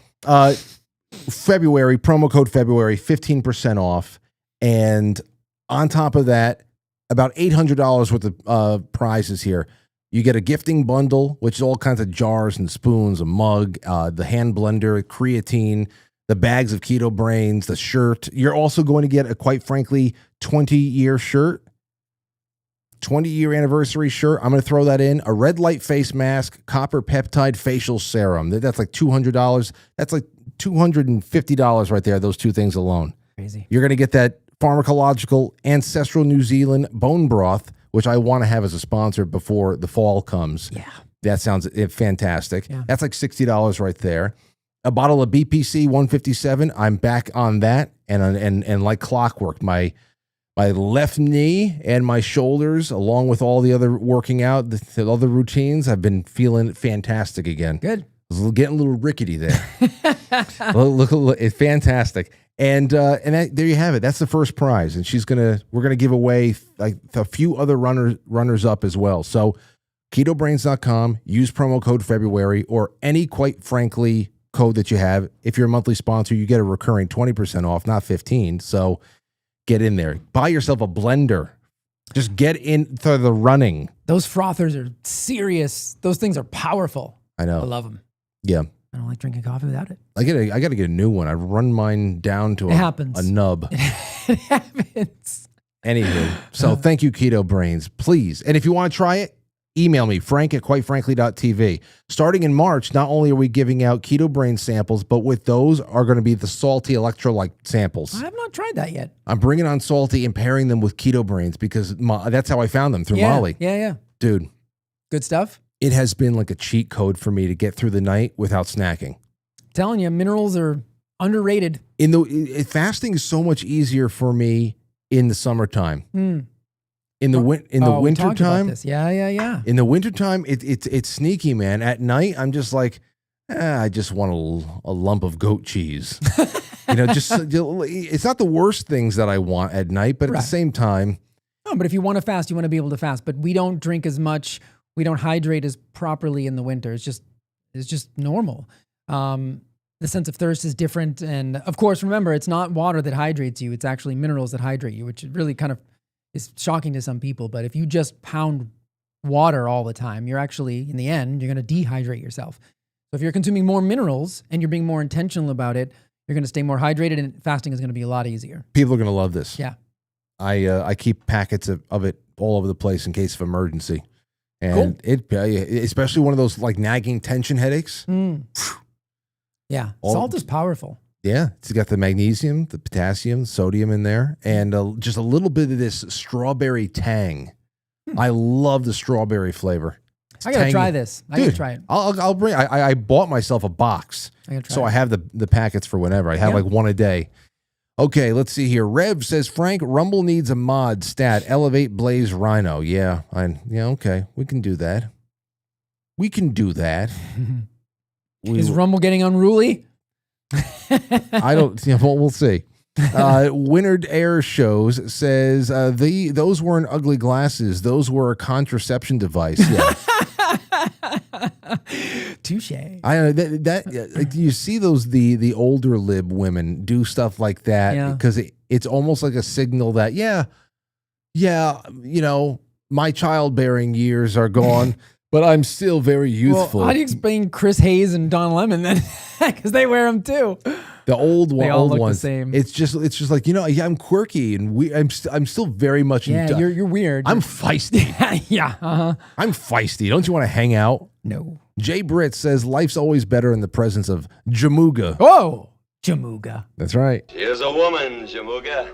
February promo code February 15% off, and on top of that, about $800 worth of prizes here. You get a gifting bundle, which is all kinds of jars and spoons, a mug, the hand blender, creatine, the bags of Keto Brainz, the shirt. You're also going to get a Quite Frankly 20-year shirt, 20-year anniversary shirt. I'm going to throw that in. A red light face mask, copper peptide facial serum. That's like $200. That's like $250 right there, those two things alone. Crazy. You're going to get that pharmacological ancestral New Zealand bone broth, which I want to have as a sponsor before the fall comes. Yeah. That sounds fantastic. Yeah. That's like $60 right there. A bottle of BPC 157. I'm back on that, and like clockwork, my left knee and my shoulders, along with all the other working out, the other routines, I've been feeling fantastic again. Good. I was getting a little rickety there. look, it's fantastic. And there you have it. That's the first prize, and we're gonna give away like a few other runners up as well. So, KetoBrainz.com. Use promo code February or any Quite Frankly code that you have. If you're a monthly sponsor, you get a recurring 20% off, not 15. So get in there. Buy yourself a blender. Just get into the running. Those frothers are serious. Those things are powerful. I know. I love them. Yeah. I don't like drinking coffee without it. I got to get a new one. I run mine down to a nub. It happens. Anywho, so thank you, Keto Brainz. Please. And if you want to try it, email me, frank@quitefrankly.tv. Starting in March, not only are we giving out Keto Brainz samples, but with those are going to be the salty electrolyte samples. I have not tried that yet. I'm bringing on salty and pairing them with Keto Brainz because that's how I found them, through Molly. Yeah. Dude. Good stuff. It has been like a cheat code for me to get through the night without snacking. Telling you, minerals are underrated. Fasting is so much easier for me in the summertime. In the wintertime, yeah. In the wintertime, it's sneaky, man. At night, I'm just like, I just want a lump of goat cheese. It's not the worst things that I want at night, but at the same time. No, but if you want to fast, you want to be able to fast. But we don't drink as much. We don't hydrate as properly in the winter. It's just normal. The sense of thirst is different. And of course, remember, it's not water that hydrates you. It's actually minerals that hydrate you, which really kind of is shocking to some people. But if you just pound water all the time, you're actually, in the end, you're going to dehydrate yourself. So if you're consuming more minerals and you're being more intentional about it, you're going to stay more hydrated, and fasting is going to be a lot easier. People are going to love this. Yeah. I keep packets of it all over the place in case of emergency. And especially one of those like nagging tension headaches. Yeah. Salt is powerful. Yeah, it's got the magnesium, the potassium, sodium in there, and just a little bit of this strawberry tang. I love the strawberry flavor. I gotta try this. I gotta try it. I'll bring. I bought myself a box, so I have the packets for whenever. I have like one a day. Okay, let's see here. Rev says, Frank, Rumble needs a mod stat. Elevate Blaze Rhino. Yeah, okay, we can do that. Is Rumble getting unruly? I don't. We'll see. Winard Air Shows says those weren't ugly glasses; those were a contraception device. Yeah. Touche. I know that like, you see those the older lib women do stuff like that because it's almost like a signal that my childbearing years are gone. But I'm still very youthful. Well, how do you explain Chris Hayes and Don Lemon then? Because they wear them too. The old they all look ones. The same. It's just like I'm quirky and I'm still very much. You're weird. I'm feisty. Yeah. I'm feisty. Don't you want to hang out? No. Jay Britt says life's always better in the presence of Jamuga. Oh, Jamuga. That's right. Here's a woman, Jamuga.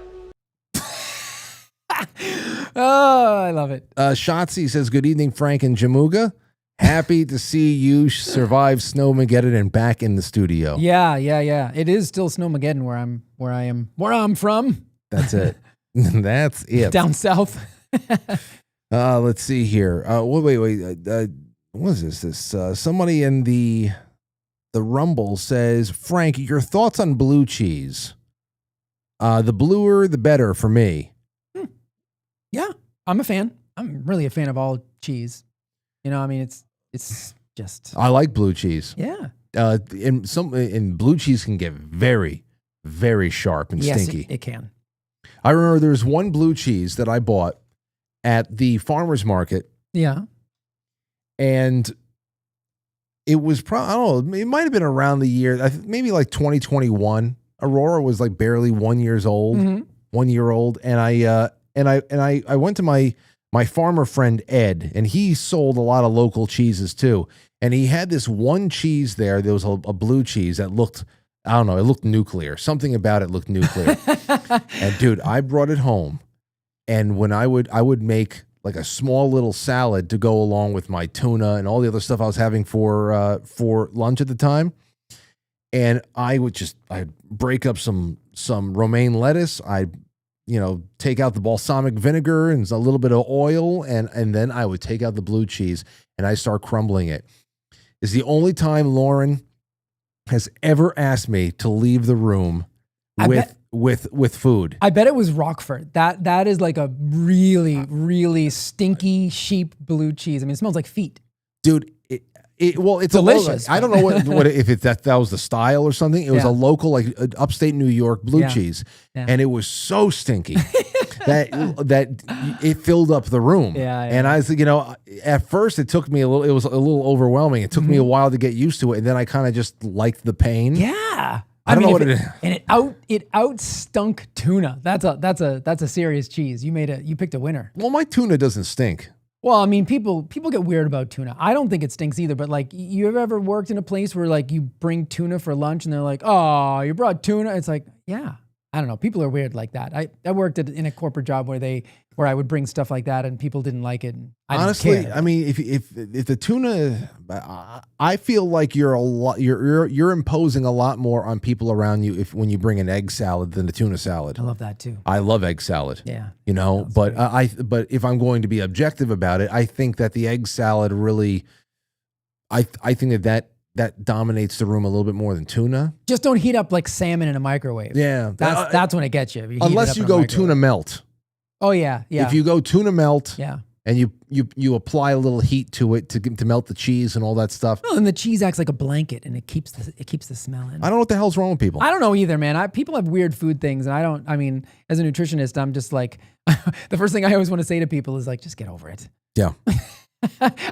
Oh, I love it. Shotzi says, good evening, Frank and Jamuga. Happy to see you survive Snowmageddon and back in the studio. Yeah. It is still Snowmageddon where I'm from. That's it. That's it. Down south. Let's see here. Wait. What is this? Somebody in the Rumble says, Frank, your thoughts on blue cheese? The bluer, the better for me. Yeah, I'm a fan. I'm really a fan of all cheese. It's just. I like blue cheese. Yeah. And blue cheese can get very, very sharp and stinky. It can. I remember there was one blue cheese that I bought at the farmer's market. Yeah. And it was I don't know, it might have been around the year, maybe like 2021. Aurora was like barely 1 year old. And I went to my farmer friend Ed, and he sold a lot of local cheeses too. And he had this one cheese there. There was a blue cheese that looked, I don't know, it looked nuclear. Something about it looked nuclear. And dude, I brought it home, and when I would make a small little salad to go along with my tuna and all the other stuff I was having for lunch at the time. And I'd break up some romaine lettuce. I'd take out the balsamic vinegar and a little bit of oil, and then I would take out the blue cheese and I start crumbling it. It's the only time Lauren has ever asked me to leave the room with food. I bet it was Roquefort. That is like a really, really stinky sheep blue cheese. I mean, it smells like feet. Dude, it's delicious. I don't know what if that was the style or something. It was a local, like upstate New York blue cheese, and it was so stinky that it filled up the room. And I was, at first it took me it was a little overwhelming. It took me a while to get used to it, and then I kind of just liked the pain. Yeah. I don't know what it is. And it out stunk tuna. That's a serious cheese. You picked a winner. Well, my tuna doesn't stink. Well, I mean, people get weird about tuna. I don't think it stinks either, but like, you have ever worked in a place where like you bring tuna for lunch and they're like, "Oh, you brought tuna?" It's like, yeah. I don't know. People are weird like that. I worked in a corporate job where I would bring stuff like that and people didn't like it. And honestly, I mean, if the tuna, I feel like you're imposing a lot more on people around you when you bring an egg salad than the tuna salad. I love that too. I love egg salad. Yeah. But but if I'm going to be objective about it, I think that the egg salad really, I think that dominates the room a little bit more than tuna. Just don't heat up like salmon in a microwave. Yeah. That's when it gets you. Unless you go tuna melt. Oh yeah. If you go tuna melt, yeah, and you apply a little heat to it to melt the cheese and all that stuff. Well, and the cheese acts like a blanket and it keeps the smell in. I don't know what the hell's wrong with people. I don't know either, man. People have weird food things, and I mean, as a nutritionist, I'm just like, the first thing I always want to say to people is like, just get over it. Yeah.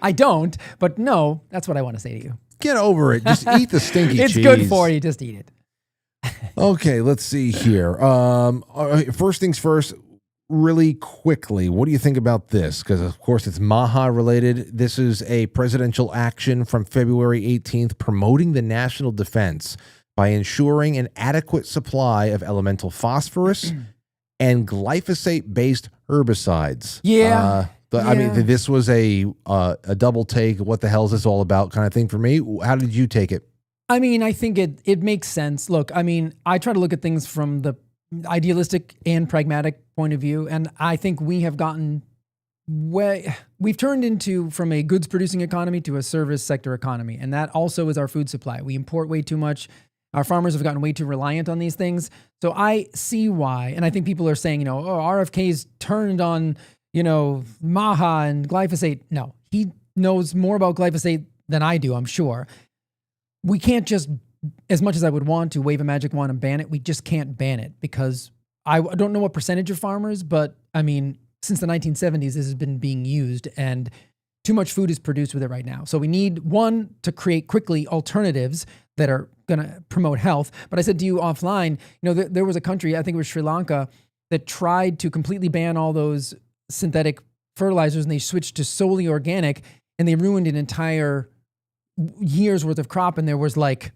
I don't, but no, that's what I want to say to you. Get over it. Just eat the stinky it's cheese. It's good for you. Just eat it. Okay, let's see here. First things first, really quickly, what do you think about this? Because, of course, it's MAHA related. This is a presidential action from February 18th promoting the national defense by ensuring an adequate supply of elemental phosphorus and glyphosate-based herbicides. Yeah. I mean, this was a double take. What the hell is this all about kind of thing for me. How did you take it? I mean, I think it makes sense. Look, I mean, I try to look at things from the idealistic and pragmatic point of view, and I think we have gotten we've turned from a goods producing economy to a service sector economy, and that also is our food supply. We import way too much. Our farmers have gotten way too reliant on these things. So I see why, and I think people are saying, RFK's turned on MAHA and glyphosate. No, he knows more about glyphosate than I do, I'm sure. We can't just, as much as I would want to, wave a magic wand and ban it. We just can't ban it because I don't know what percentage of farmers, but I mean, since the 1970s, this has been being used and too much food is produced with it right now. So we need, one, to create quickly alternatives that are going to promote health. But I said to you offline, there was a country, I think it was Sri Lanka, that tried to completely ban all those synthetic fertilizers and they switched to solely organic and they ruined an entire year's worth of crop, and there was like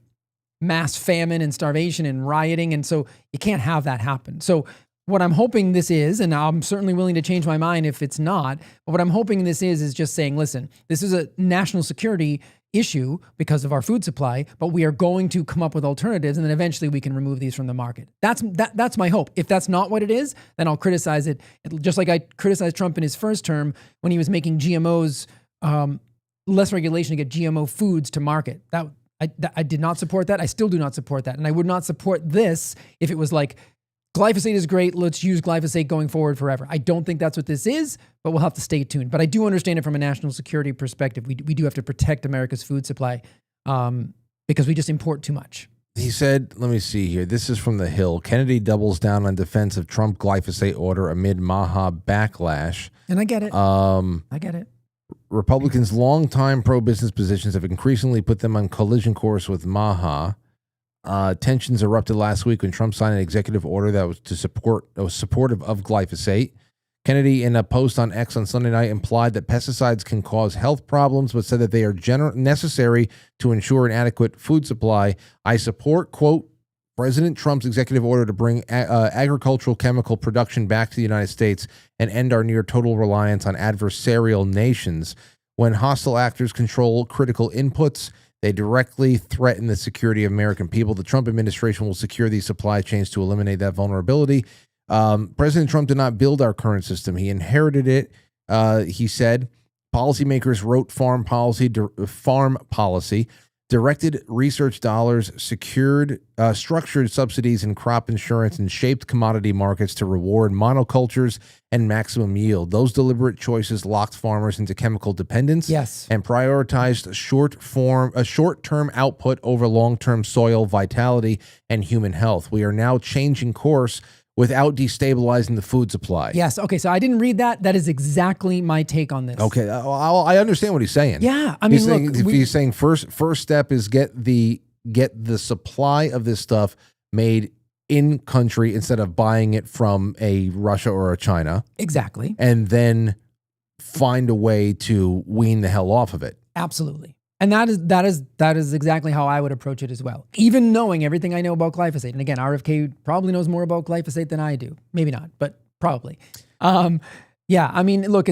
mass famine and starvation and rioting, and so you can't have that happen. So what I'm hoping this is, and I'm certainly willing to change my mind if it's not, but what I'm hoping this is just saying, listen, this is a national security issue because of our food supply, but we are going to come up with alternatives, and then eventually we can remove these from the market. That's my hope. If that's not what it is, then I'll criticize it, just like I criticized Trump in his first term when he was making GMOs, less regulation to get GMO foods to market. I did not support that. I still do not support that. And I would not support this if it was like, glyphosate is great, let's use glyphosate going forward forever. I don't think that's what this is, but we'll have to stay tuned. But I do understand it from a national security perspective. We do have to protect America's food supply because we just import too much. He said, let me see here. This is from The Hill. Kennedy doubles down on defense of Trump glyphosate order amid MAHA backlash. And I get it. I get it. Republicans' longtime pro-business positions have increasingly put them on collision course with MAHA. Tensions erupted last week when Trump signed an executive order that was supportive of glyphosate. Kennedy, in a post on X on Sunday night, implied that pesticides can cause health problems, but said that they are necessary to ensure an adequate food supply. I support, quote, President Trump's executive order to bring agricultural chemical production back to the United States and end our near total reliance on adversarial nations. When hostile actors control critical inputs, they directly threaten the security of American people. The Trump administration will secure these supply chains to eliminate that vulnerability. President Trump did not build our current system. He inherited it. He said policymakers wrote farm policy, directed research dollars, structured subsidies in crop insurance, and shaped commodity markets to reward monocultures and maximum yield. Those deliberate choices locked farmers into chemical dependence and prioritized short-term output over long-term soil vitality and human health. We are now changing course without destabilizing the food supply. Yes. Okay. So I didn't read that. That is exactly my take on this. Okay. I understand what he's saying. Yeah. I mean, he's saying first step is get the supply of this stuff made in country instead of buying it from a Russia or a China. Exactly. And then find a way to wean the hell off of it. Absolutely. And that is exactly how I would approach it as well. Even knowing everything I know about glyphosate. And again, RFK probably knows more about glyphosate than I do. Maybe not, but probably. Yeah, I mean, look,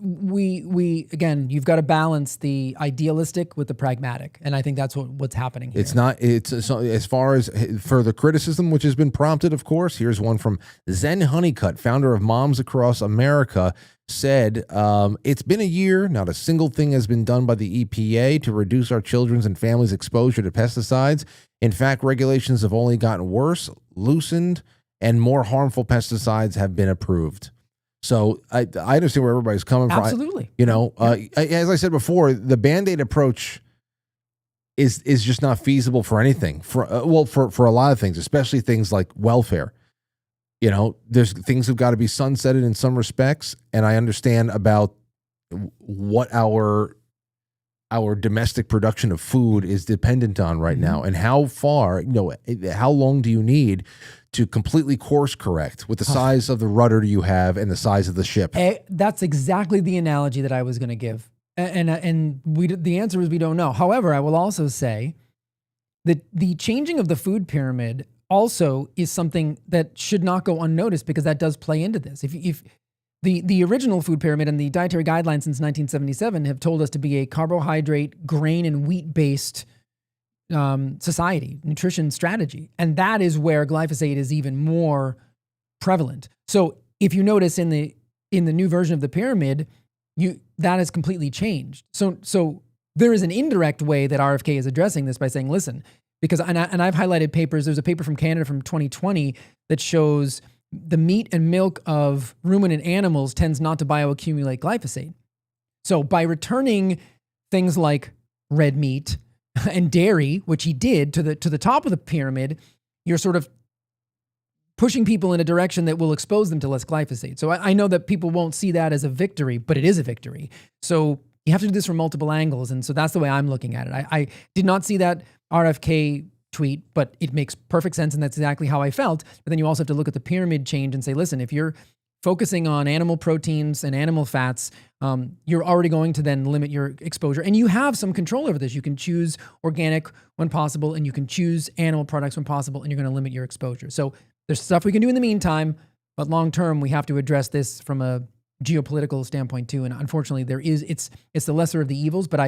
we again, you've got to balance the idealistic with the pragmatic. And I think that's what's happening here. It's as far as further criticism, which has been prompted, of course, here's one from Zen Honeycutt, founder of Moms Across America, said, it's been a year, not a single thing has been done by the EPA to reduce our children's and families' exposure to pesticides. In fact, regulations have only gotten worse, loosened, and more harmful pesticides have been approved. So I understand where everybody's coming from. Absolutely. As I said before, the Band-Aid approach is just not feasible for anything. For a lot of things, especially things like welfare. There's things have got to be sunsetted in some respects, and I understand about what our domestic production of food is dependent on right now, and how far, how long do you need to completely course correct with the size of the rudder you have and the size of the ship? That's exactly the analogy that I was going to give, and the answer is we don't know. However, I will also say that the changing of the food pyramid also is something that should not go unnoticed, because that does play into this. If the original food pyramid and the dietary guidelines since 1977 have told us to be a carbohydrate, grain, and wheat-based society, nutrition strategy. And that is where glyphosate is even more prevalent. So if you notice in the new version of the pyramid, that has completely changed. So there is an indirect way that RFK is addressing this by saying, listen, because, and I've highlighted papers, there's a paper from Canada from 2020 that shows the meat and milk of ruminant animals tends not to bioaccumulate glyphosate. So by returning things like red meat and dairy, which he did, to the top of the pyramid, you're sort of pushing people in a direction that will expose them to less glyphosate. So I know that people won't see that as a victory, but it is a victory. So you have to do this from multiple angles. And so that's the way I'm looking at it. I did not see that RFK tweet, but it makes perfect sense, and that's exactly how I felt. But then you also have to look at the pyramid change and say, listen, if you're focusing on animal proteins and animal fats, you're already going to then limit your exposure. And you have some control over this. You can choose organic when possible, and you can choose animal products when possible, and you're going to limit your exposure. So there's stuff we can do in the meantime, but long term, we have to address this from a geopolitical standpoint too. And unfortunately, it's the lesser of the evils, but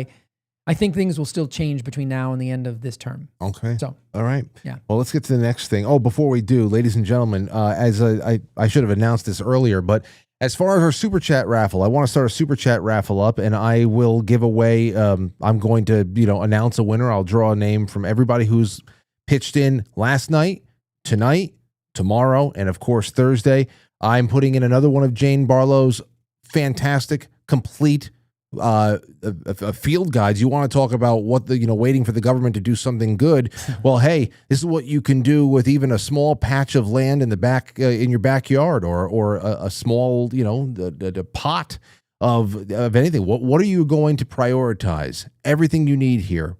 I think things will still change between now and the end of this term. Okay. So, all right. Yeah. Well, let's get to the next thing. Oh, before we do, ladies and gentlemen, as I should have announced this earlier, but as far as our super chat raffle, I want to start a super chat raffle up, and I will give away. I'm going to announce a winner. I'll draw a name from everybody who's pitched in last night, tonight, tomorrow, and of course Thursday. I'm putting in another one of Jane Barlow's fantastic, complete field guides. You want to talk about what waiting for the government to do something good? Well, hey, this is what you can do with even a small patch of land in the back in your backyard, or a small the pot of anything. What are you going to prioritize? Everything you need here.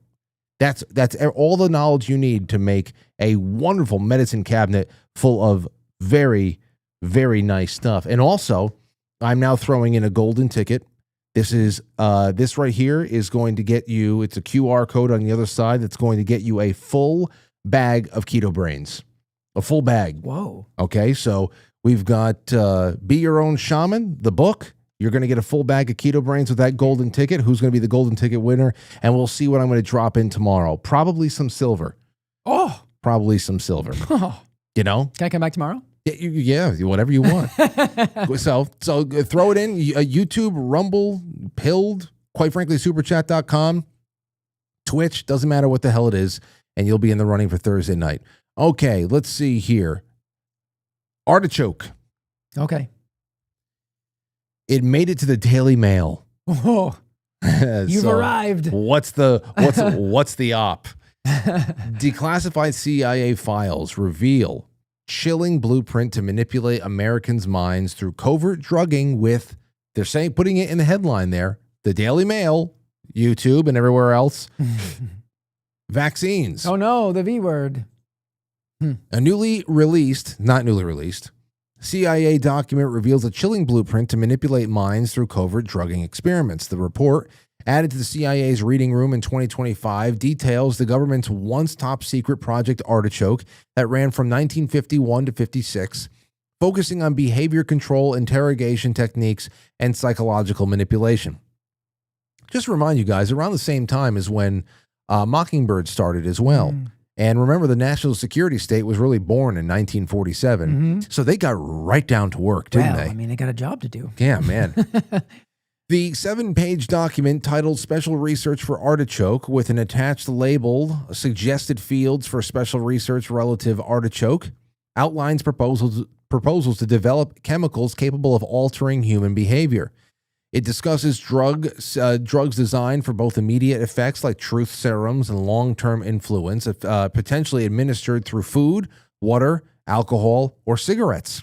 That's all the knowledge you need to make a wonderful medicine cabinet full of very, very nice stuff. And also, I'm now throwing in a golden ticket. This right here is going to get you, it's a QR code on the other side that's going to get you a full bag of Keto Brainz, a full bag. Whoa. Okay, so we've got Be Your Own Shaman, the book. You're going to get a full bag of Keto Brainz with that golden ticket. Who's going to be the golden ticket winner? And we'll see what I'm going to drop in tomorrow. Probably some silver. Oh. Probably some silver. Oh. You know? Can I come back tomorrow? Yeah, whatever you want. so throw it in. YouTube, Rumble, Pilled, quite frankly, superchat.com, Twitch, doesn't matter what the hell it is, and you'll be in the running for Thursday night. Okay, let's see here. Artichoke. Okay. It made it to the Daily Mail. Oh, you've arrived. What's the op? Declassified CIA files reveal chilling blueprint to manipulate Americans' minds through covert drugging with, they're saying, putting it in the headline there, the Daily Mail, YouTube, and everywhere else. Vaccines. Oh no, the V word. A not newly released, CIA document reveals a chilling blueprint to manipulate minds through covert drugging experiments. The report, added to the CIA's reading room in 2025, details the government's once top secret Project Artichoke that ran from 1951 to 56, focusing on behavior control, interrogation techniques, and psychological manipulation. Just to remind you guys, around the same time as when Mockingbird started as well. And remember, the national security state was really born in 1947. So they got right down to work, didn't they? I mean, they got a job to do. Yeah, man. The 7-page document titled Special Research for Artichoke, with an attached label, Suggested Fields for Special Research Relative Artichoke, outlines proposals to develop chemicals capable of altering human behavior. It discusses drugs designed for both immediate effects like truth serums and long-term influence, potentially administered through food, water, alcohol, or cigarettes.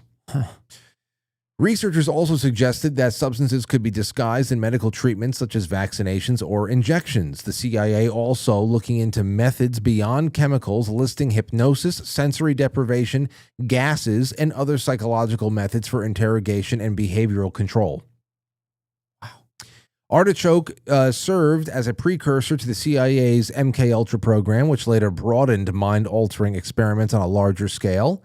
Researchers also suggested that substances could be disguised in medical treatments such as vaccinations or injections. The CIA also looking into methods beyond chemicals, listing hypnosis, sensory deprivation, gases, and other psychological methods for interrogation and behavioral control. Artichoke served as a precursor to the CIA's MKUltra program, which later broadened mind-altering experiments on a larger scale.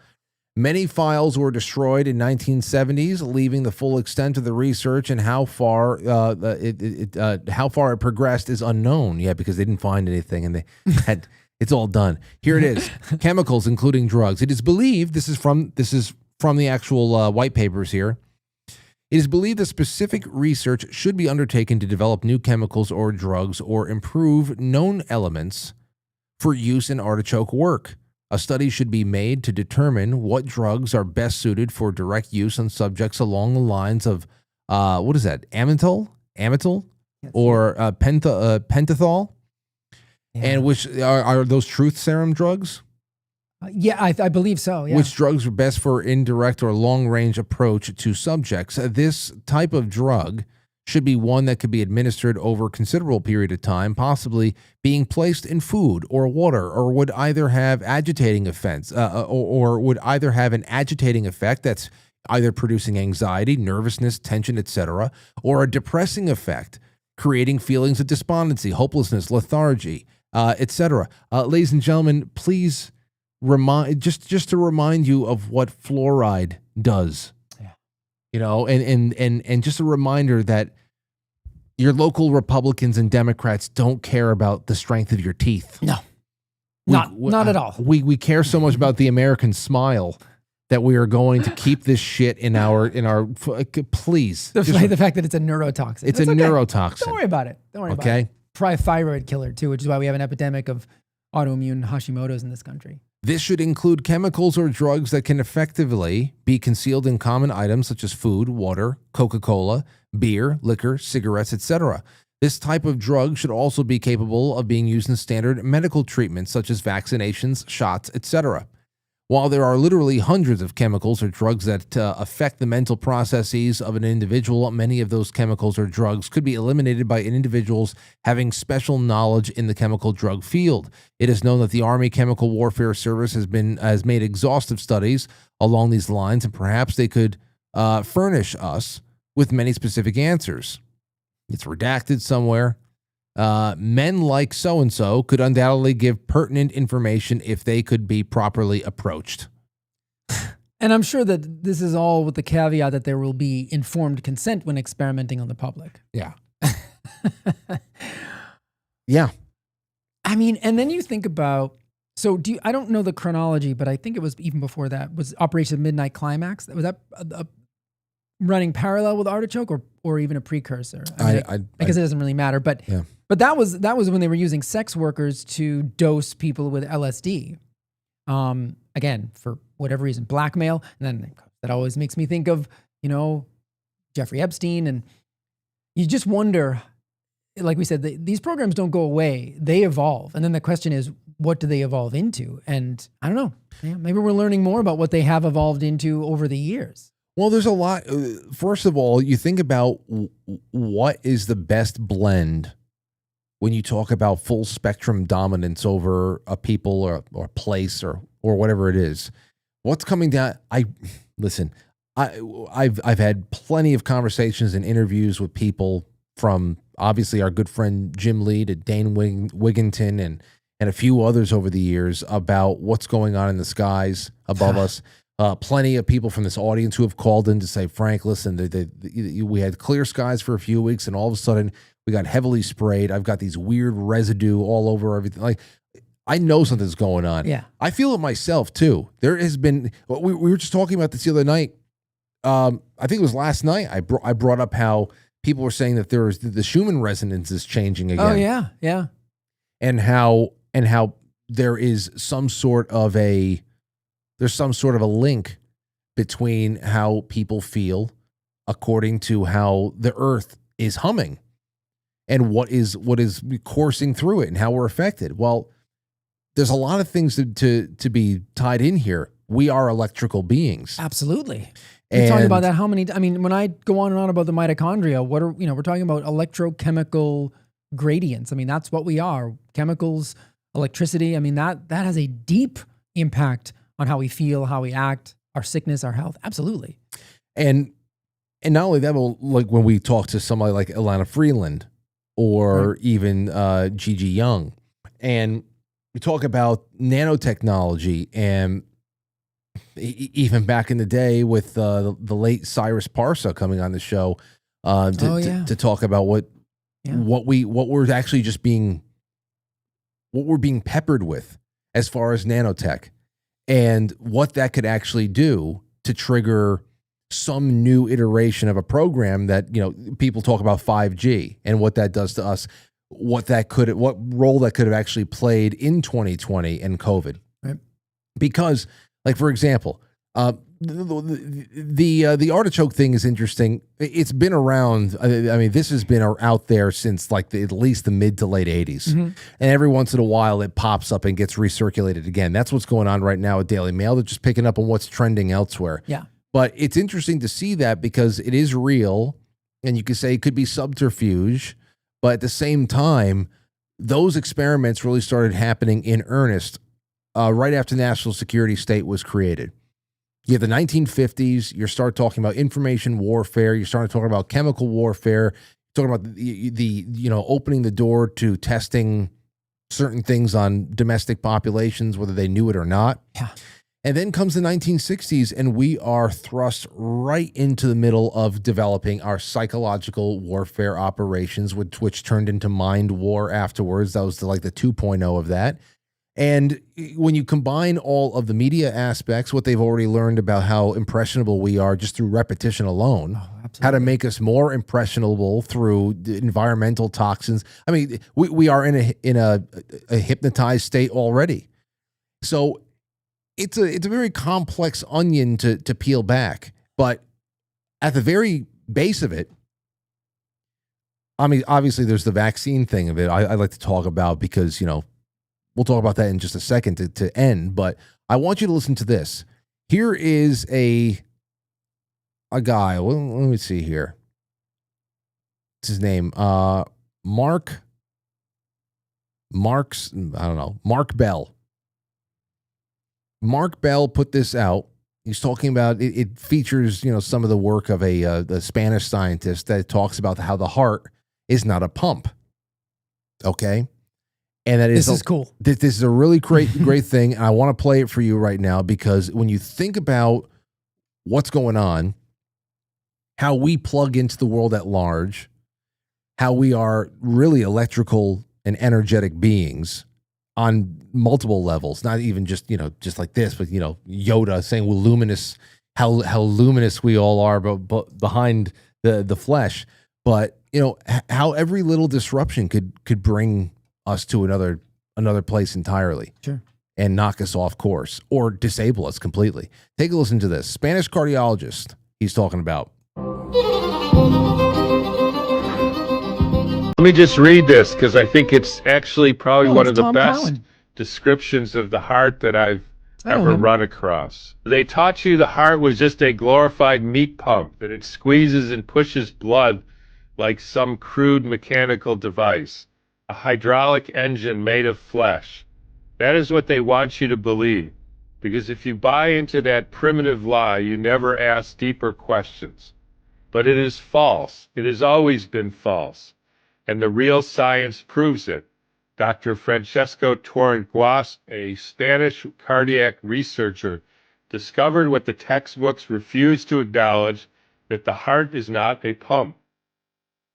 Many files were destroyed in 1970s, leaving the full extent of the research and how far it progressed is unknown. Yeah, because they didn't find anything, and they had it's all done. Here it is: chemicals, including drugs. It is believed this is from the actual white papers here. It is believed that specific research should be undertaken to develop new chemicals or drugs or improve known elements for use in artichoke work. A study should be made to determine what drugs are best suited for direct use on subjects along the lines of, what is that, amytal, or pentothal? Yeah. And which are those truth serum drugs? Yeah, I believe so. Yeah. Which drugs are best for indirect or long-range approach to subjects? This type of drug should be one that could be administered over a considerable period of time, possibly being placed in food or water, or would either have agitating effects, or would either have an agitating effect that's either producing anxiety, nervousness, tension, etc., or a depressing effect, creating feelings of despondency, hopelessness, lethargy, etc. Ladies and gentlemen, please just to remind you of what fluoride does. Yeah. You know, and just a reminder that your local Republicans and Democrats don't care about the strength of your teeth. No. Not at all. We care so much about the American smile that we are going to keep this shit in our please. The fact that it's a neurotoxin. It's a neurotoxin. Don't worry about it. Don't worry about it. Probably a thyroid killer too, which is why we have an epidemic of autoimmune Hashimoto's in this country. This should include chemicals or drugs that can effectively be concealed in common items such as food, water, Coca-Cola, beer, liquor, cigarettes, etc. This type of drug should also be capable of being used in standard medical treatments such as vaccinations, shots, etc. While there are literally hundreds of chemicals or drugs that affect the mental processes of an individual, many of those chemicals or drugs could be eliminated by individuals having special knowledge in the chemical drug field. It is known that the Army Chemical Warfare Service has made exhaustive studies along these lines, and perhaps they could furnish us with many specific answers. It's redacted somewhere, Men like so-and-so could undoubtedly give pertinent information if they could be properly approached. And I'm sure that this is all with the caveat that there will be informed consent when experimenting on the public. Yeah. Yeah. I mean, and then you think about, so I don't know the chronology, but I think it was even before that, was Operation Midnight Climax. Was that running parallel with Artichoke or even a precursor? I guess it doesn't really matter, but that was when they were using sex workers to dose people with LSD. Again, for whatever reason, blackmail. And then that always makes me think of, Jeffrey Epstein. And you just wonder, like we said, these programs don't go away. They evolve. And then the question is, what do they evolve into? And I don't know. Yeah, maybe we're learning more about what they have evolved into over the years. Well, there's a lot. First of all, you think about what is the best blend when you talk about full spectrum dominance over a people or place or whatever it is. What's coming down? I've had plenty of conversations and interviews with people, from obviously our good friend Jim Lee to Dane Wigginton and a few others over the years, about what's going on in the skies above us. Plenty of people from this audience who have called in to say, Frank, listen, we had clear skies for a few weeks, and all of a sudden we got heavily sprayed. I've got these weird residue all over everything. Like, I know something's going on. Yeah. I feel it myself too. There has been, we were just talking about this the other night. I think it was last night. I brought up how people were saying that the Schumann resonance is changing again. Oh yeah. Yeah. And how there is some sort of a link between how people feel according to how the earth is humming and what is coursing through it and how we're affected. Well, there's a lot of things to be tied in here. We are electrical beings. Absolutely. We're talking about that. When I go on and on about the mitochondria, we're talking about electrochemical gradients. That's what we are. Chemicals, electricity. That has a deep impact on how we feel, how we act, our sickness, our health. Absolutely. And not only that, but like when we talk to somebody like Ilana Freeland or even Gigi Young, and we talk about nanotechnology, and even back in the day with the late Cyrus Parsa coming on the show to talk about what we're actually just being peppered with as far as nanotech, and what that could actually do to trigger some new iteration of a program that, people talk about 5G and what that does to us, what role that could have actually played in 2020 and COVID. Right. Because, like, for example, the artichoke thing is interesting. It's been around. This has been out there since like at least the mid to late 80s. Mm-hmm. And every once in a while it pops up and gets recirculated again. That's what's going on right now at Daily Mail. They're just picking up on what's trending elsewhere. Yeah. But it's interesting to see that because it is real, and you could say it could be subterfuge, but at the same time, those experiments really started happening in earnest right after National Security State was created. You have the 1950s, you start talking about information warfare, you start talking about chemical warfare, talking about the opening the door to testing certain things on domestic populations, whether they knew it or not. Yeah. And then comes the 1960s, and we are thrust right into the middle of developing our psychological warfare operations, which turned into mind war afterwards. That was the 2.0 of that. And when you combine all of the media aspects, what they've already learned about how impressionable we are just through repetition alone, how to make us more impressionable through environmental toxins. We are in a hypnotized state already. So it's a very complex onion to peel back. But at the very base of it, obviously there's the vaccine thing of it. I like to talk about because, we'll talk about that in just a second to end, but I want you to listen to this. Here is a guy. Well, let me see here. What's his name? Mark Bell. Mark Bell put this out. He's talking about it features, some of the work of a Spanish scientist that talks about how the heart is not a pump. Okay. And that this is cool. This is a really great thing. And I want to play it for you right now, because when you think about what's going on, how we plug into the world at large, how we are really electrical and energetic beings on multiple levels, not even just, just like this, but, Yoda saying we're luminous, how luminous we all are, but behind the flesh. But, how every little disruption could bring us to another place entirely. Sure. And knock us off course or disable us completely. Take a listen to this. Spanish cardiologist, he's talking about. Let me just read this, because I think it's actually probably one of the Tom best Cowan. descriptions of the heart that I've ever run across. They taught you the heart was just a glorified meat pump, that it squeezes and pushes blood like some crude mechanical device, a hydraulic engine made of flesh. That is what they want you to believe, because if you buy into that primitive lie, you never ask deeper questions. But it is false. It has always been false. And the real science proves it. Dr. Francesco Torrenguas, a Spanish cardiac researcher, discovered what the textbooks refuse to acknowledge, that the heart is not a pump.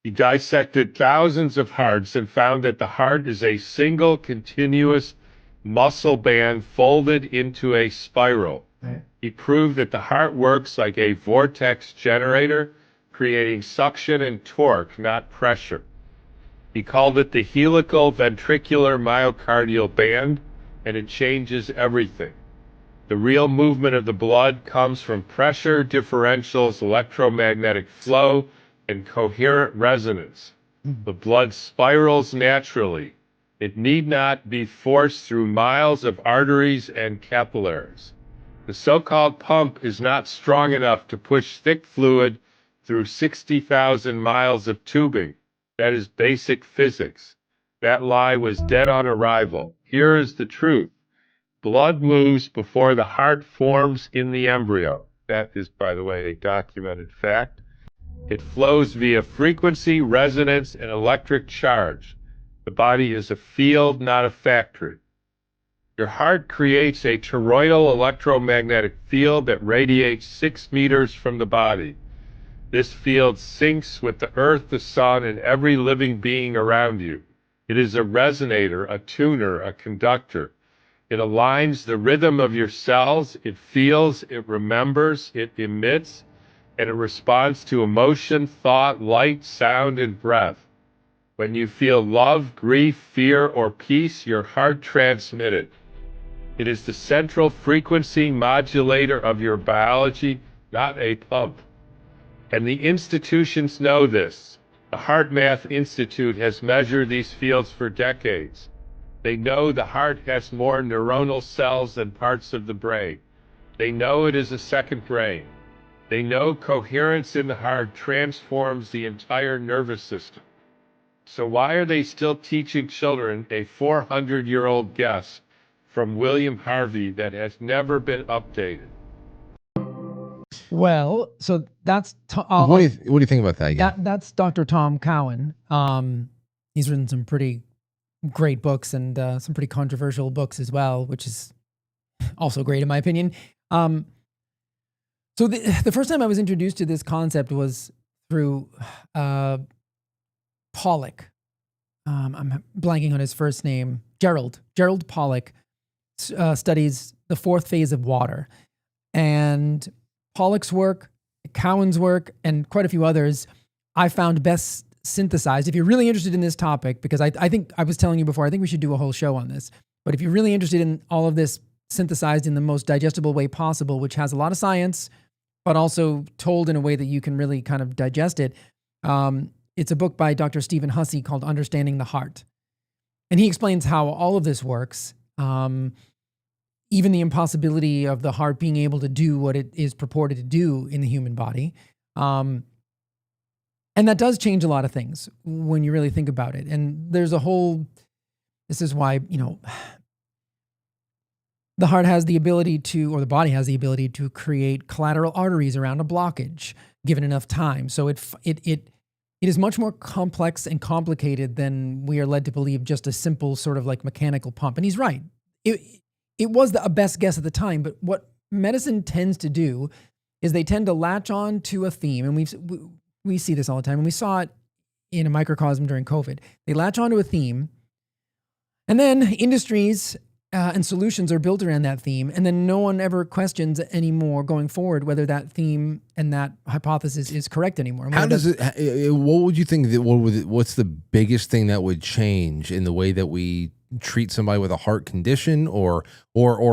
He dissected thousands of hearts and found that the heart is a single continuous muscle band folded into a spiral. Right. He proved that the heart works like a vortex generator, creating suction and torque, not pressure. He called it the helical ventricular myocardial band, and it changes everything. The real movement of the blood comes from pressure differentials, electromagnetic flow, and coherent resonance. The blood spirals naturally. It need not be forced through miles of arteries and capillaries. The so-called pump is not strong enough to push thick fluid through 60,000 miles of tubing. That is basic physics. That lie was dead on arrival. Here is the truth. Blood moves before the heart forms in the embryo. That is, by the way, a documented fact. It flows via frequency, resonance, and electric charge. The body is a field, not a factory. Your heart creates a toroidal electromagnetic field that radiates 6 meters from the body. This field syncs with the earth, the sun, and every living being around you. It is a resonator, a tuner, a conductor. It aligns the rhythm of your cells. It feels, it remembers, it emits, and it responds to emotion, thought, light, sound, and breath. When you feel love, grief, fear, or peace, your heart transmits it. It is the central frequency modulator of your biology, not a pump. And the institutions know this. The Heart Math Institute has measured these fields for decades. They know the heart has more neuronal cells than parts of the brain. They know it is a second brain. They know coherence in the heart transforms the entire nervous system. So why are they still teaching children a 400-year-old guess from William Harvey that has never been updated? Well, so that's what do you think about that? That's Dr. Tom Cowan. He's written some pretty great books and some pretty controversial books as well, which is also great in my opinion. So the first time I was introduced to this concept was through Pollack. I'm blanking on his first name. Gerald Pollack studies the fourth phase of water. And Pollack's work, Cowan's work, and quite a few others I found best synthesized. If you're really interested in this topic, because I think I was telling you before, I think we should do a whole show on this. But if you're really interested in all of this synthesized in the most digestible way possible, which has a lot of science, but also told in a way that you can really kind of digest it, it's a book by Dr. Stephen Hussey called Understanding the Heart. And he explains how all of this works, even the impossibility of the heart being able to do what it is purported to do in the human body. And that does change a lot of things when you really think about it. And there's a whole, this is why, the heart has the ability to, or the body has the ability to create collateral arteries around a blockage, given enough time. So it it is much more complex and complicated than we are led to believe, just a simple sort of like mechanical pump. And he's right. It was a best guess at the time, but what medicine tends to do is they tend to latch on to a theme, and we see this all the time, and we saw it in a microcosm during COVID. They latch onto a theme, and then industries and solutions are built around that theme, and then no one ever questions anymore going forward whether that theme and that hypothesis is correct anymore. How does it? What would you think? What's the biggest thing that would change in the way that we treat somebody with a heart condition, or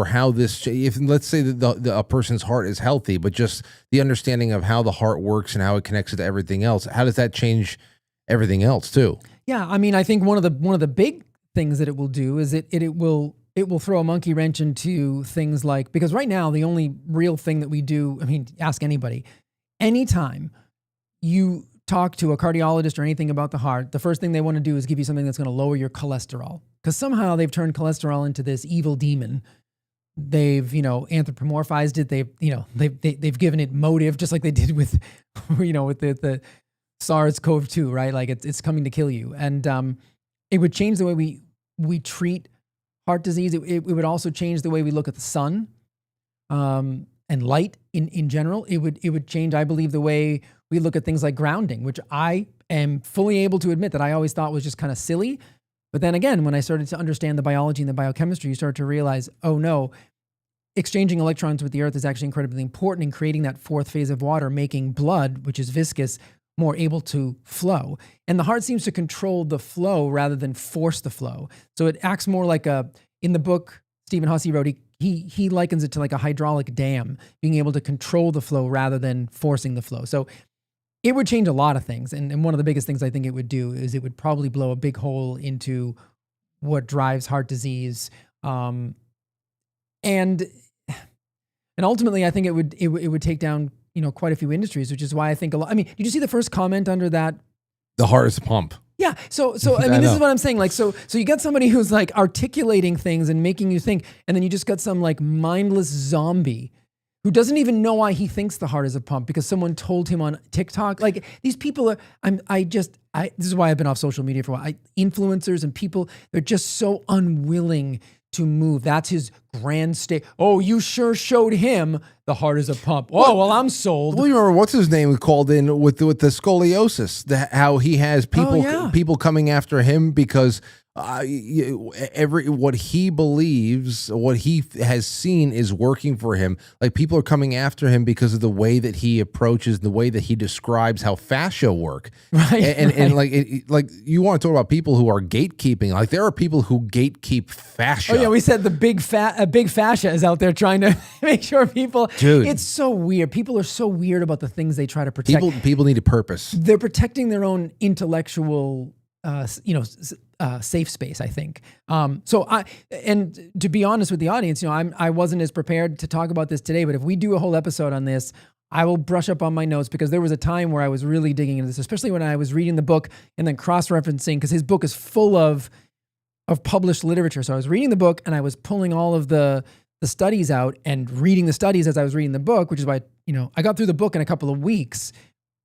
how this? If let's say that a person's heart is healthy, but just the understanding of how the heart works and how it connects to everything else, how does that change everything else too? Yeah, I mean, I think one of the big things that it will do is it will throw a monkey wrench into things like, because right now the only real thing that we do, I mean, ask anybody, anytime you talk to a cardiologist or anything about the heart, the first thing they want to do is give you something that's going to lower your cholesterol, because somehow they've turned cholesterol into this evil demon. They've, anthropomorphized it. They've given it motive, just like they did with, with the SARS-CoV-2, right? Like it's coming to kill you. And it would change the way we treat heart disease. It would also change the way we look at the sun and light in general. It would change, I believe, the way we look at things like grounding, which I am fully able to admit that I always thought was just kind of silly. But then again, when I started to understand the biology and the biochemistry, you start to realize, oh no, exchanging electrons with the earth is actually incredibly important in creating that fourth phase of water, making blood, which is viscous, more able to flow. And the heart seems to control the flow rather than force the flow. So it acts more like in the book Stephen Hussey wrote, he likens it to like a hydraulic dam, being able to control the flow rather than forcing the flow. So it would change a lot of things. And one of the biggest things I think it would do is it would probably blow a big hole into what drives heart disease. And ultimately, I think it would take down, quite a few industries, which is why I think a lot. I mean, did you see the first comment under that? The heart is a pump. Yeah. So I mean, this is what I'm saying. Like, so you got somebody who's like articulating things and making you think, and then you just got some like mindless zombie who doesn't even know why he thinks the heart is a pump because someone told him on TikTok. Like, these people are, this is why I've been off social media for a while. Influencers and people, they're just so unwilling to move. That's his grand state. Oh, you sure showed him the heart is a pump. Oh, well, I'm sold. Well, you remember what's his name called in with the scoliosis, how he has people coming after him because what he believes, what he has seen is working for him. Like, people are coming after him because of the way that he approaches, the way that he describes how fascia work. Right. And like you want to talk about people who are gatekeeping. Like, there are people who gatekeep fascia. Oh yeah, we said the big fascia is out there trying to make sure people. Dude, it's so weird. People are so weird about the things they try to protect. People need a purpose. They're protecting their own intellectual safe space, I think. And to be honest with the audience, I wasn't as prepared to talk about this today, but if we do a whole episode on this, I will brush up on my notes, because there was a time where I was really digging into this, especially when I was reading the book and then cross-referencing, because his book is full of published literature. So I was reading the book and I was pulling all of the studies out and reading the studies as I was reading the book, which is why, I got through the book in a couple of weeks.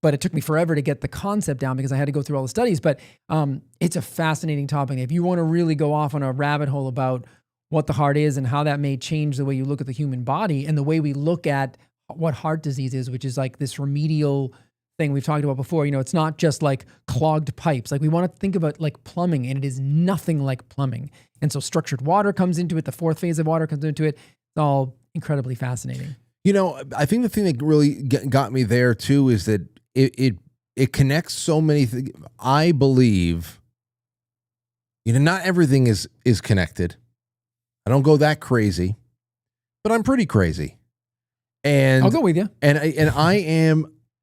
But it took me forever to get the concept down because I had to go through all the studies. But it's a fascinating topic. If you want to really go off on a rabbit hole about what the heart is and how that may change the way you look at the human body and the way we look at what heart disease is, which is like this remedial thing we've talked about before. It's not just like clogged pipes. Like, we want to think about like plumbing, and it is nothing like plumbing. And so structured water comes into it. The fourth phase of water comes into it. It's all incredibly fascinating. I think the thing that really got me there too is that it connects so many things. I believe, not everything is connected. I don't go that crazy, but I'm pretty crazy. And I'll go with you.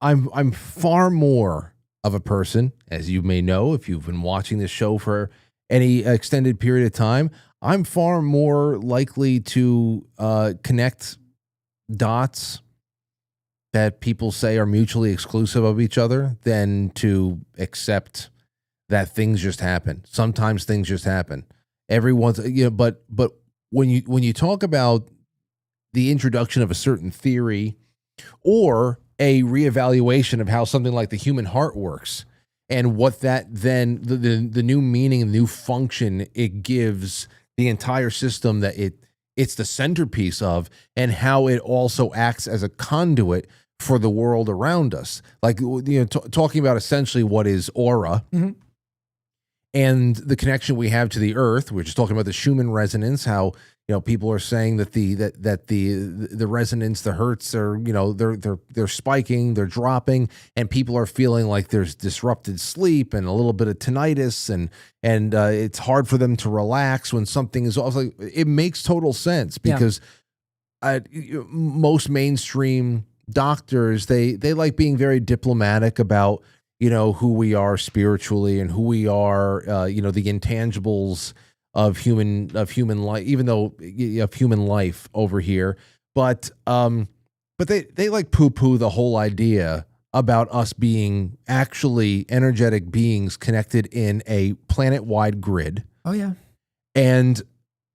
I'm far more of a person, as you may know, if you've been watching this show for any extended period of time, I'm far more likely to connect dots that people say are mutually exclusive of each other than to accept that things just happen. Sometimes things just happen. Everyone's, but when you talk about the introduction of a certain theory or a reevaluation of how something like the human heart works, and what that then the new meaning, the new function it gives the entire system that it's the centerpiece of, and how it also acts as a conduit for the world around us. Like, talking about essentially what is aura. And the connection we have to the earth. We're just talking about the Schumann resonance, how people are saying that the resonance, the hertz are, they're spiking, they're dropping, and people are feeling like there's disrupted sleep and a little bit of tinnitus, and it's hard for them to relax when something is also like, it makes total sense because most mainstream doctors, they like being very diplomatic about who we are spiritually and who we are, the intangibles of human life, even though of human life over here. But they like poo-poo the whole idea about us being actually energetic beings connected in a planet-wide grid. Oh yeah. And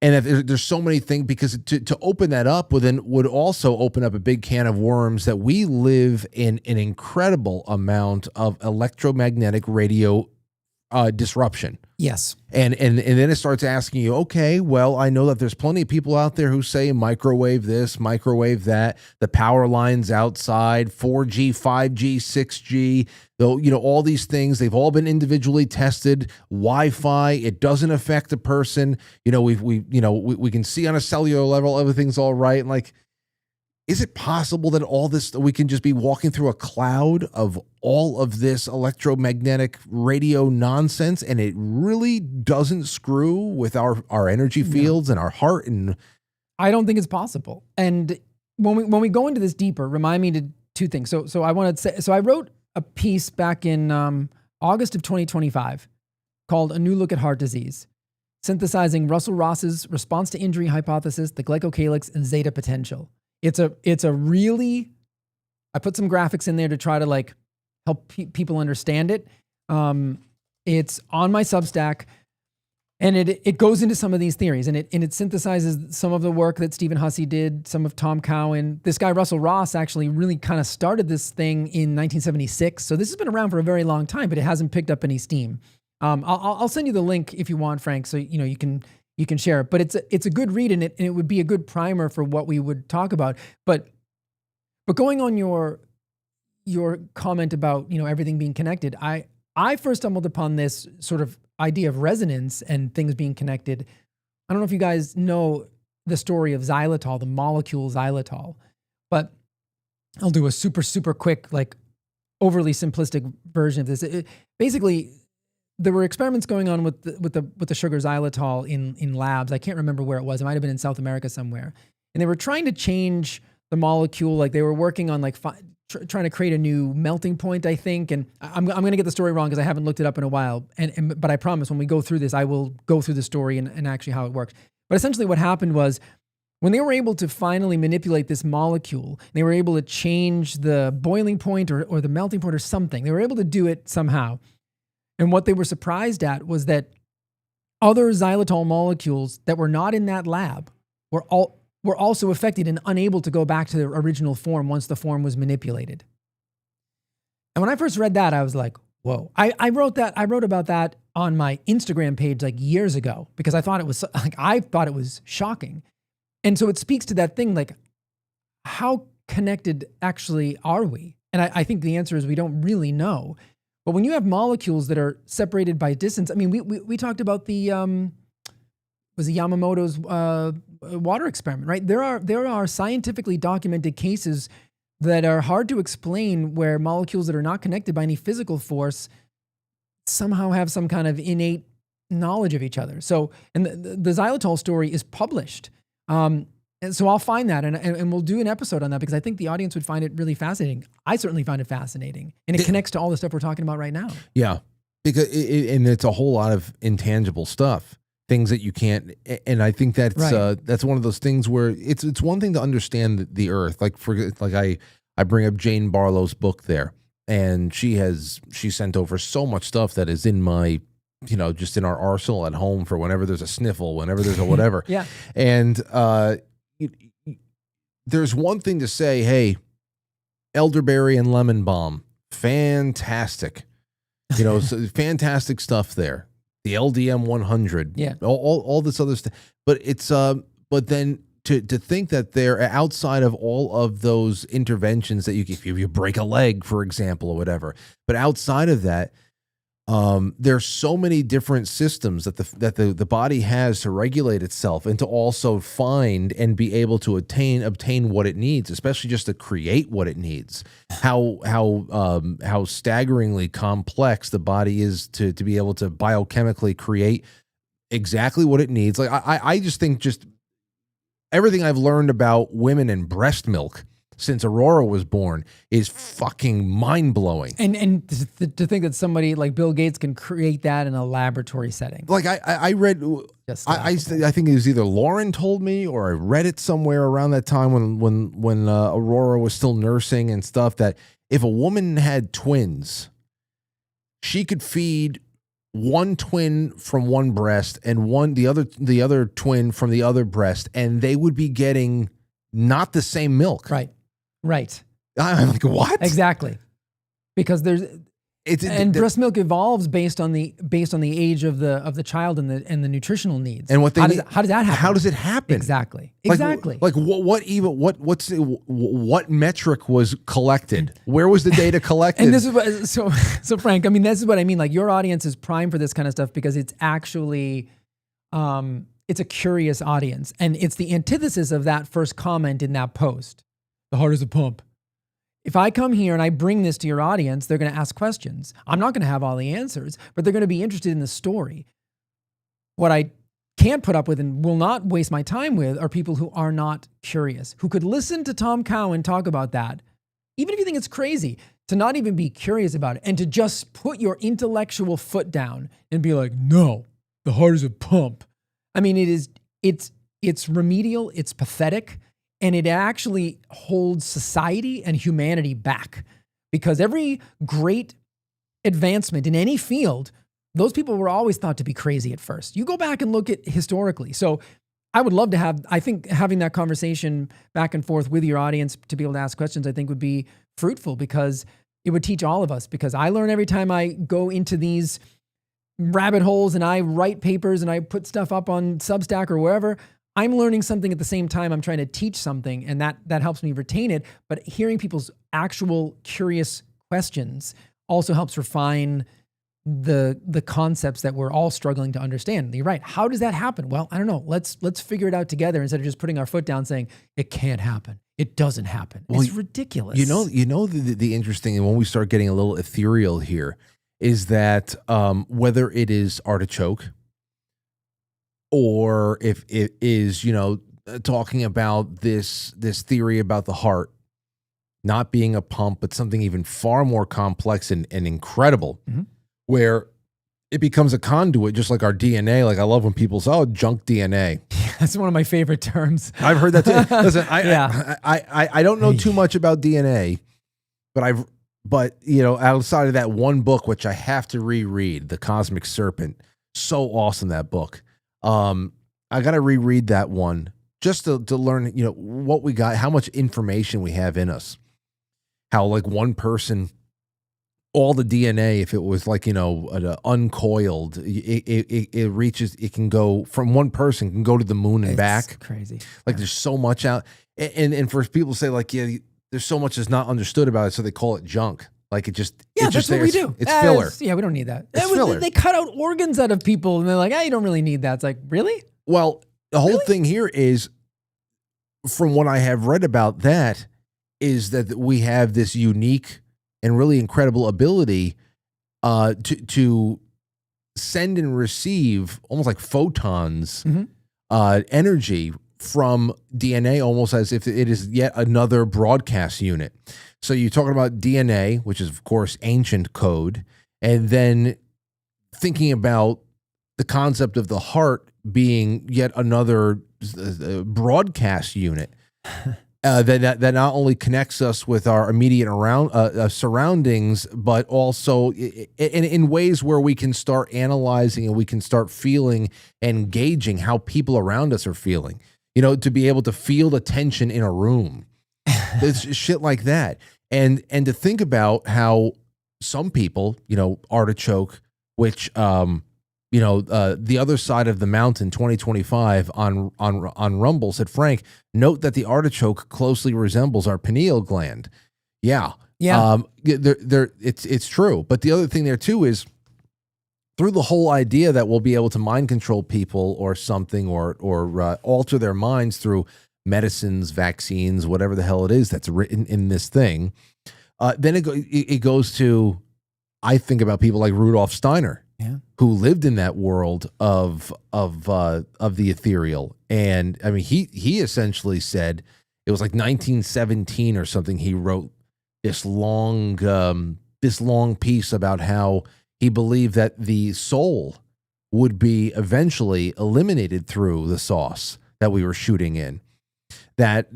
there's so many things, because to open that up would also open up a big can of worms, that we live in an incredible amount of electromagnetic radio disruption. Yes. And then it starts asking you, okay, well, I know that there's plenty of people out there who say microwave this, microwave that, the power lines outside, 4G, 5G, 6G, though, all these things, they've all been individually tested. Wi-Fi, it doesn't affect a person. We can see on a cellular level everything's all right. And like, is it possible that all this, we can just be walking through a cloud of all of this electromagnetic radio nonsense, and it really doesn't screw with our energy fields and our heart? And I don't think it's possible. And when we go into this deeper, remind me to two things. So I wanted to say, so I wrote a piece back in August of 2025 called "A New Look at Heart Disease," synthesizing Russell Ross's response to injury hypothesis, the glycocalyx, and zeta potential. It's a really, I put some graphics in there to try to like help people understand it. It's on my Substack, and it goes into some of these theories, and it synthesizes some of the work that Stephen Hussey did, some of Tom Cowan. This guy Russell Ross actually really kind of started this thing in 1976. So this has been around for a very long time, but it hasn't picked up any steam. I'll send you the link if you want, Frank, so you can share it. But it's a good read, and it would be a good primer for what we would talk about. But going on your comment about everything being connected, I first stumbled upon this sort of idea of resonance and things being connected. I don't know if you guys know the story of xylitol, the molecule xylitol, but I'll do a super, super quick, like overly simplistic version of this. Basically, there were experiments going on with the sugar xylitol in labs. I can't remember where it was. It might have been in South America somewhere. And they were trying to change the molecule. Like they were working on like trying to create a new melting point, I think. And I'm going to get the story wrong because I haven't looked it up in a while. But I promise when we go through this, I will go through the story and actually how it works. But essentially what happened was when they were able to finally manipulate this molecule, they were able to change the boiling point or the melting point or something. They were able to do it somehow. And what they were surprised at was that other xylitol molecules that were not in that lab were also affected and unable to go back to their original form once the form was manipulated. And when I first read that, I was like, whoa. I wrote about that on my Instagram page like years ago because I thought it was shocking. And so it speaks to that thing, like how connected actually are we? And I think the answer is we don't really know. But when you have molecules that are separated by distance, I mean, we talked about the Yamamoto's water experiment, right? There are scientifically documented cases that are hard to explain where molecules that are not connected by any physical force somehow have some kind of innate knowledge of each other. So, and the xylitol story is published. And so I'll find that and we'll do an episode on that because I think the audience would find it really fascinating. I certainly find it fascinating. And it connects to all the stuff we're talking about right now. Yeah. Because and it's a whole lot of intangible stuff, things that you can't. And I think that's right. That's one of those things where it's one thing to understand the earth. Like I bring up Jane Barlow's book there, and she sent over so much stuff that is in my, just in our arsenal at home for whenever there's a sniffle, whenever there's a whatever. Yeah. And there's one thing to say, hey, elderberry and lemon balm, fantastic. You know, so fantastic stuff there. The LDM 100. Yeah. All this other stuff. But it's but then to think that they're outside of all of those interventions that if you break a leg, for example, or whatever. But outside of that, there's so many different systems that the body has to regulate itself and to also find and be able to obtain what it needs, especially just to create what it needs. How staggeringly complex the body is to be able to biochemically create exactly what it needs. Like I just think just everything I've learned about women and breast milk since Aurora was born is fucking mind-blowing. And to think that somebody like Bill Gates can create that in a laboratory setting. Like I read, I think it was either Lauren told me or I read it somewhere around that time when Aurora was still nursing and stuff, that if a woman had twins, she could feed one twin from one breast and the other twin from the other breast, and they would be getting not the same milk. Right. I'm like, what? Exactly. Because breast milk evolves based on the age of the child and the nutritional needs. And how does that happen? How does it happen? Exactly. Like what metric was collected? Where was the data collected? And this is what, so Frank, I mean, this is what I mean. Like, your audience is primed for this kind of stuff because it's actually it's a curious audience, and it's the antithesis of that first comment in that post. The heart is a pump. If I come here and I bring this to your audience, they're going to ask questions. I'm not going to have all the answers, but they're going to be interested in the story. What I can't put up with and will not waste my time with are people who are not curious, who could listen to Tom Cowan talk about that, even if you think it's crazy, to not even be curious about it and to just put your intellectual foot down and be like, no, the heart is a pump. I mean, it's remedial, it's pathetic. And it actually holds society and humanity back, because every great advancement in any field, those people were always thought to be crazy at first. You go back and look at historically. So I would love to I think having that conversation back and forth with your audience to be able to ask questions, I think would be fruitful, because it would teach all of us. Because I learn every time I go into these rabbit holes and I write papers and I put stuff up on Substack or wherever, I'm learning something at the same time I'm trying to teach something, and that helps me retain it. But hearing people's actual curious questions also helps refine the concepts that we're all struggling to understand. You're right. How does that happen? Well, I don't know. Let's figure it out together instead of just putting our foot down saying it can't happen. It doesn't happen. Well, it's ridiculous. You know the interesting, and when we start getting a little ethereal here, is that whether it is Artichoke, or if it is, talking about this theory about the heart not being a pump, but something even far more complex and incredible, where it becomes a conduit, just like our DNA. Like, I love when people say, "Oh, junk DNA." That's one of my favorite terms. I've heard that too. Listen, I don't know too much about DNA, but outside of that one book, which I have to reread, The Cosmic Serpent, so awesome, that book. I got to reread that one just to learn, what we got, how much information we have in us, how like one person, all the DNA, if it was like, uncoiled, it reaches, it can go from one person, can go to the moon and back. Crazy. Like, there's so much out. And for people to say like, yeah, there's so much that's not understood about it, so they call it junk. Like, that's what we do. It's filler. We don't need that. It's filler. They cut out organs out of people, and they're like, you don't really need that. It's like, really? Well, the whole thing here is, from what I have read about that, is that we have this unique and really incredible ability to send and receive almost like photons, energy from DNA, almost as if it is yet another broadcast unit. So you're talking about DNA, which is, of course, ancient code, and then thinking about the concept of the heart being yet another broadcast unit that not only connects us with our immediate surroundings, but also in ways where we can start analyzing and we can start feeling and gauging how people around us are feeling. To be able to feel the tension in a room. It's shit like that. And to think about how some people, Artichoke, which the other side of the mountain 2025 on Rumble said, Frank, note that the artichoke closely resembles our pineal gland. Yeah. It's true. But the other thing there too is, through the whole idea that we'll be able to mind control people or something, or alter their minds through medicines, vaccines, whatever the hell it is that's written in this thing, then it goes to, I think about people like Rudolf Steiner, who lived in that world of the ethereal. And I mean, he essentially said, it was like 1917 or something, he wrote this long piece about how he believed that the soul would be eventually eliminated through the sauce that we were shooting in. That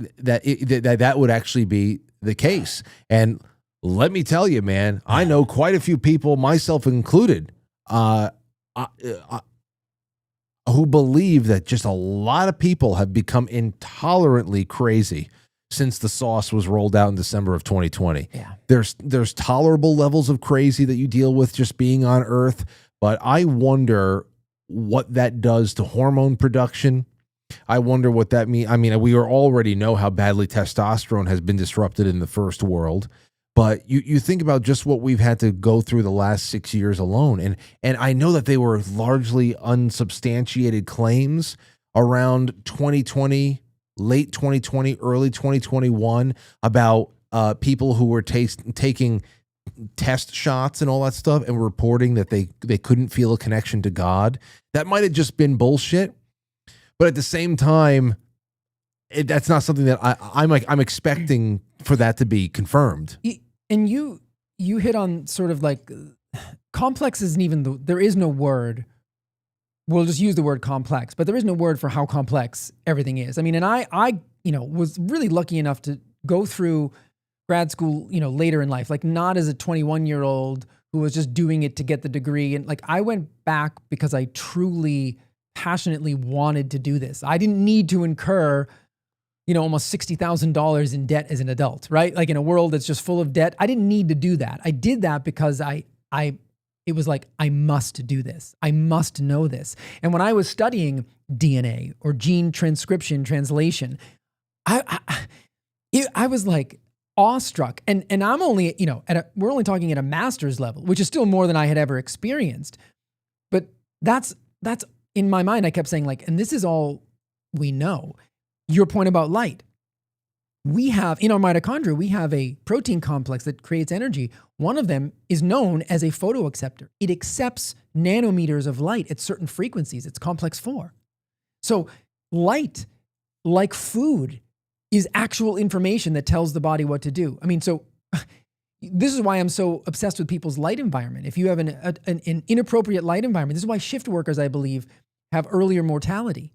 would actually be the case. And let me tell you, man, I know quite a few people, myself included, who believe that just a lot of people have become intolerantly crazy since the sauce was rolled out in December of 2020. Yeah. There's tolerable levels of crazy that you deal with just being on Earth, but I wonder what that does to hormone production. I wonder what that means. I mean, we already know how badly testosterone has been disrupted in the first world, but you think about just what we've had to go through the last 6 years alone. And I know that they were largely unsubstantiated claims around 2020, late 2020, early 2021, about people who were taking test shots and all that stuff and reporting that they couldn't feel a connection to God. That might have just been bullshit. But at the same time, that's not something that I'm expecting for that to be confirmed. And you hit on sort of like, complex isn't even there is no word. We'll just use the word complex, but there is no word for how complex everything is. I mean, and I was really lucky enough to go through grad school, later in life, like not as a 21-year-old who was just doing it to get the degree. And like, I went back because I truly, passionately wanted to do this. I didn't need to incur, almost $60,000 in debt as an adult, right? Like in a world that's just full of debt, I didn't need to do that. I did that because it was like, I must do this. I must know this. And when I was studying DNA or gene transcription translation, I was like awestruck. And I'm only, we're only talking at a master's level, which is still more than I had ever experienced. But that's in my mind, I kept saying like, and this is all we know. Your point about light. We have, in our mitochondria, we have a protein complex that creates energy. One of them is known as a photoacceptor. It accepts nanometers of light at certain frequencies. It's complex 4. So light, like food, is actual information that tells the body what to do. I mean, so this is why I'm so obsessed with people's light environment. If you have an inappropriate light environment, this is why shift workers, I believe, have earlier mortality.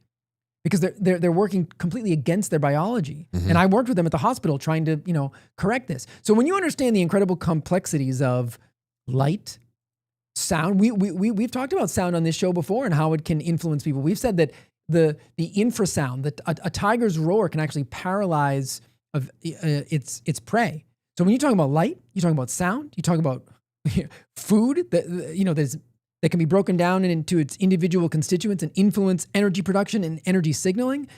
Because they're working completely against their biology. Mm-hmm. And I worked with them at the hospital trying to, correct this. So when you understand the incredible complexities of light, sound, we've talked about sound on this show before and how it can influence people. We've said that the infrasound, that a tiger's roar can actually paralyze its prey. So when you're talking about light, you're talking about sound, you talk about food, that can be broken down into its individual constituents and influence energy production and energy signaling,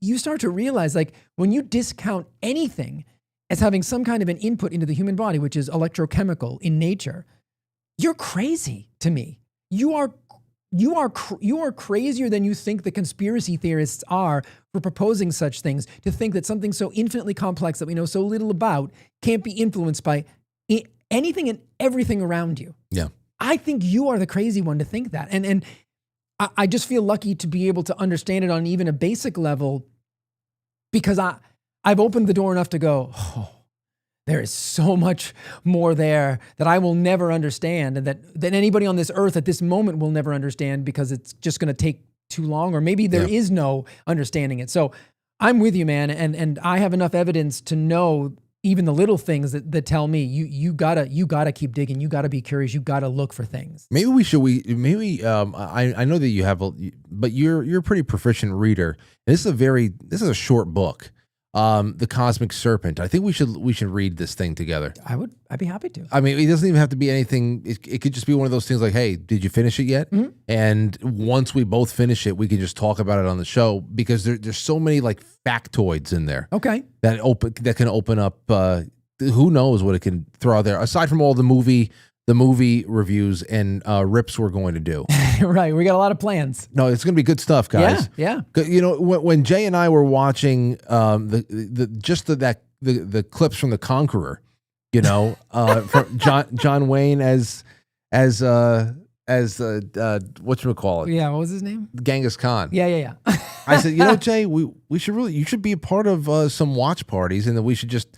you start to realize, like, when you discount anything as having some kind of an input into the human body, which is electrochemical in nature, you're crazy to me. You are crazier than you think the conspiracy theorists are for proposing such things, to think that something so infinitely complex that we know so little about can't be influenced by anything and everything around you. Yeah. I think you are the crazy one to think that. And I just feel lucky to be able to understand it on even a basic level, because I've opened the door enough to go, oh, there is so much more there that I will never understand, and that anybody on this earth at this moment will never understand, because it's just going to take too long, or maybe there is no understanding it. So I'm with you, man. And I have enough evidence to know even the little things that tell me you gotta keep digging. You gotta be curious. You gotta look for things. Maybe I know that you have, but you're a pretty proficient reader. And this is a short book. The Cosmic Serpent. I think we should read this thing together. I'd be happy to. I mean, it doesn't even have to be anything. It could just be one of those things like, hey, did you finish it yet? Mm-hmm. And once we both finish it, we can just talk about it on the show because there's so many like factoids in there. Okay. That can open up. Who knows what it can throw out there aside from all the movie reviews and rips we're going to do. Right, we got a lot of plans. No, it's going to be good stuff, guys. Yeah. You know, when Jay and I were watching the clips from The Conqueror, you know, from John Wayne as whatchamacallit? Yeah, what was his name? Genghis Khan. Yeah. I said, you know, Jay, you should be a part of some watch parties, and that we should just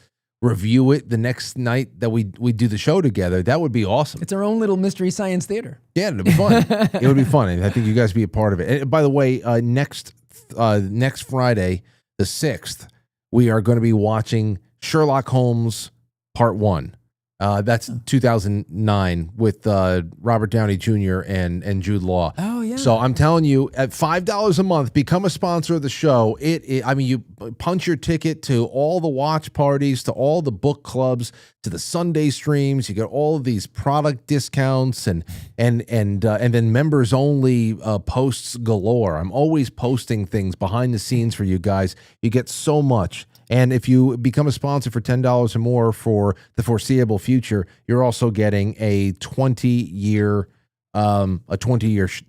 review it the next night that we do the show together. That would be awesome. It's our own little mystery science theater. Yeah, it'd be fun. It would be fun. And I think you guys be a part of it. And by the way, next Friday, the 6th, we are going to be watching Sherlock Holmes Part 1. That's 2009 with Robert Downey Jr. and Jude Law. Oh, yeah. So I'm telling you, at $5 a month, become a sponsor of the show. I mean, you punch your ticket to all the watch parties, to all the book clubs, to the Sunday streams. You get all of these product discounts and then members only posts galore. I'm always posting things behind the scenes for you guys. You get so much. And if you become a sponsor for $10 or more for the foreseeable future, you're also getting a 20-year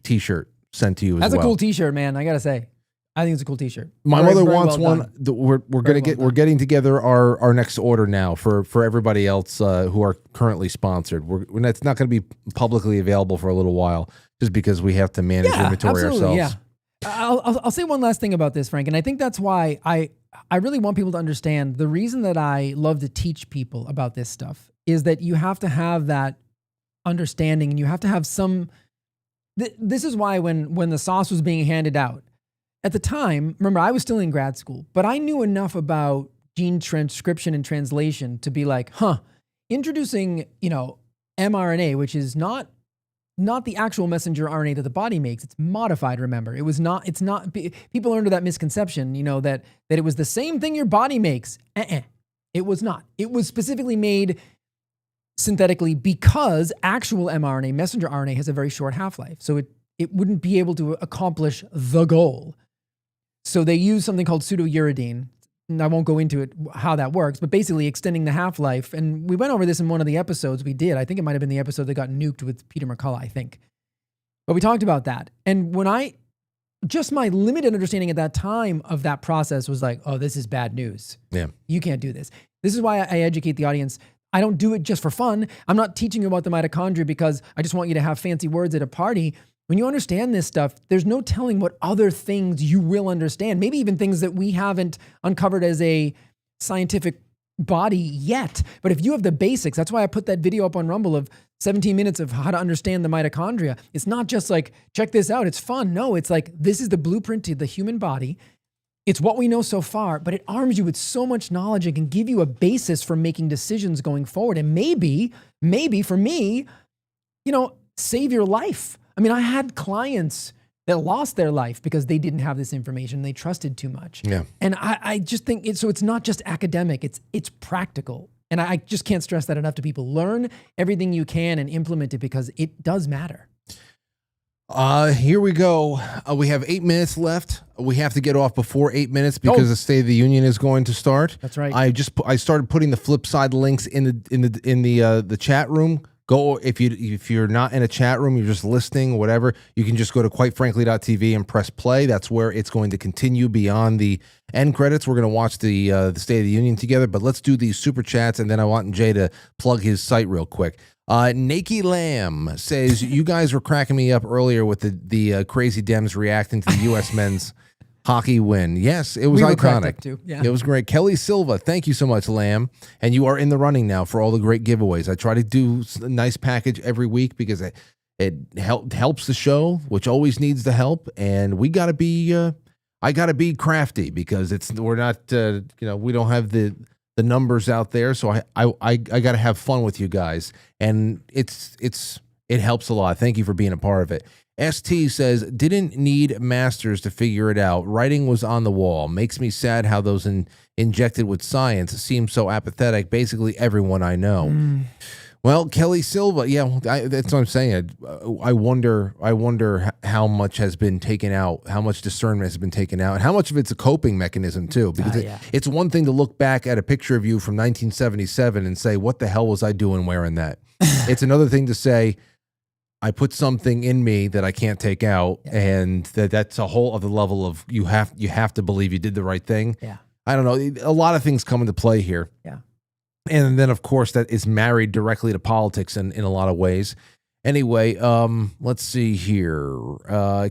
T-shirt sent to you as well. That's a cool T-shirt, man. I gotta say, I think it's a cool T-shirt. My mother wants one. We're getting together our next order now for everybody else who are currently sponsored. It's not going to be publicly available for a little while, just because we have to manage inventory ourselves. Yeah. I'll say one last thing about this, Frank, and I think that's why I really want people to understand the reason that I love to teach people about this stuff is that you have to have that understanding, and you have to have some. This is why when the sauce was being handed out at the time, remember I was still in grad school, but I knew enough about gene transcription and translation to be like, introducing mRNA, which is not the actual messenger RNA that the body makes. It's modified, remember. It's not, people are under that misconception, that it was the same thing your body makes. It was not. It was specifically made synthetically because actual mRNA, messenger RNA, has a very short half-life. So it wouldn't be able to accomplish the goal. So they use something called pseudouridine. And I won't go into it, how that works, but basically extending the half-life. And we went over this in one of the episodes we did. I think it might have been the episode that got nuked with Peter McCullough, I think. But we talked about that. And just my limited understanding at that time of that process was like, oh, this is bad news. Yeah. You can't do this. This is why I educate the audience. I don't do it just for fun. I'm not teaching you about the mitochondria because I just want you to have fancy words at a party. When you understand this stuff, there's no telling what other things you will understand. Maybe even things that we haven't uncovered as a scientific body yet. But if you have the basics, that's why I put that video up on Rumble of 17 minutes of how to understand the mitochondria. It's not just like, check this out, it's fun. No, it's like, this is the blueprint to the human body. It's what we know so far, but it arms you with so much knowledge and can give you a basis for making decisions going forward. And maybe for me, save your life. I mean, I had clients that lost their life because they didn't have this information. They trusted too much. Yeah. And I just think it's not just academic, it's practical. And I just can't stress that enough to people. Learn everything you can and implement it because it does matter. Here we go. We have 8 minutes left. We have to get off before 8 minutes because the State of the Union is going to start. That's right. I started putting the flip side links in the chat room. Go if you're not in a chat room, you're just listening, whatever. You can just go to quitefrankly.tv and press play. That's where it's going to continue beyond the end credits. We're going to watch the State of the Union together, but let's do these super chats, and then I want Jay to plug his site real quick. Nakey Lamb says, you guys were cracking me up earlier with the crazy Dems reacting to the U.S. men's hockey win. Yes, it was iconic. Too. Yeah. It was great. Kelly Silva, thank you so much, Lamb. And you are in the running now for all the great giveaways. I try to do a nice package every week because it helps the show, which always needs the help. And we got to be, I got to be crafty because we're not, we don't have the numbers out there. So I got to have fun with you guys. And it's It helps a lot. Thank you for being a part of it. ST says, didn't need masters to figure it out. Writing was on the wall. Makes me sad how those injected with science seem so apathetic. Basically everyone I know. Well, Kelly Silva, yeah, that's what I'm saying. I wonder how much has been taken out, how much discernment has been taken out, and how much of it's a coping mechanism too. Because it's one thing to look back at a picture of you from 1977 and say, what the hell was I doing wearing that? It's another thing to say, I put something in me that I can't take out, and that's a whole other level of you have to believe you did the right thing. Yeah. I don't know. A lot of things come into play here. Yeah. And then, of course, that is married directly to politics in a lot of ways. Anyway, let's see here.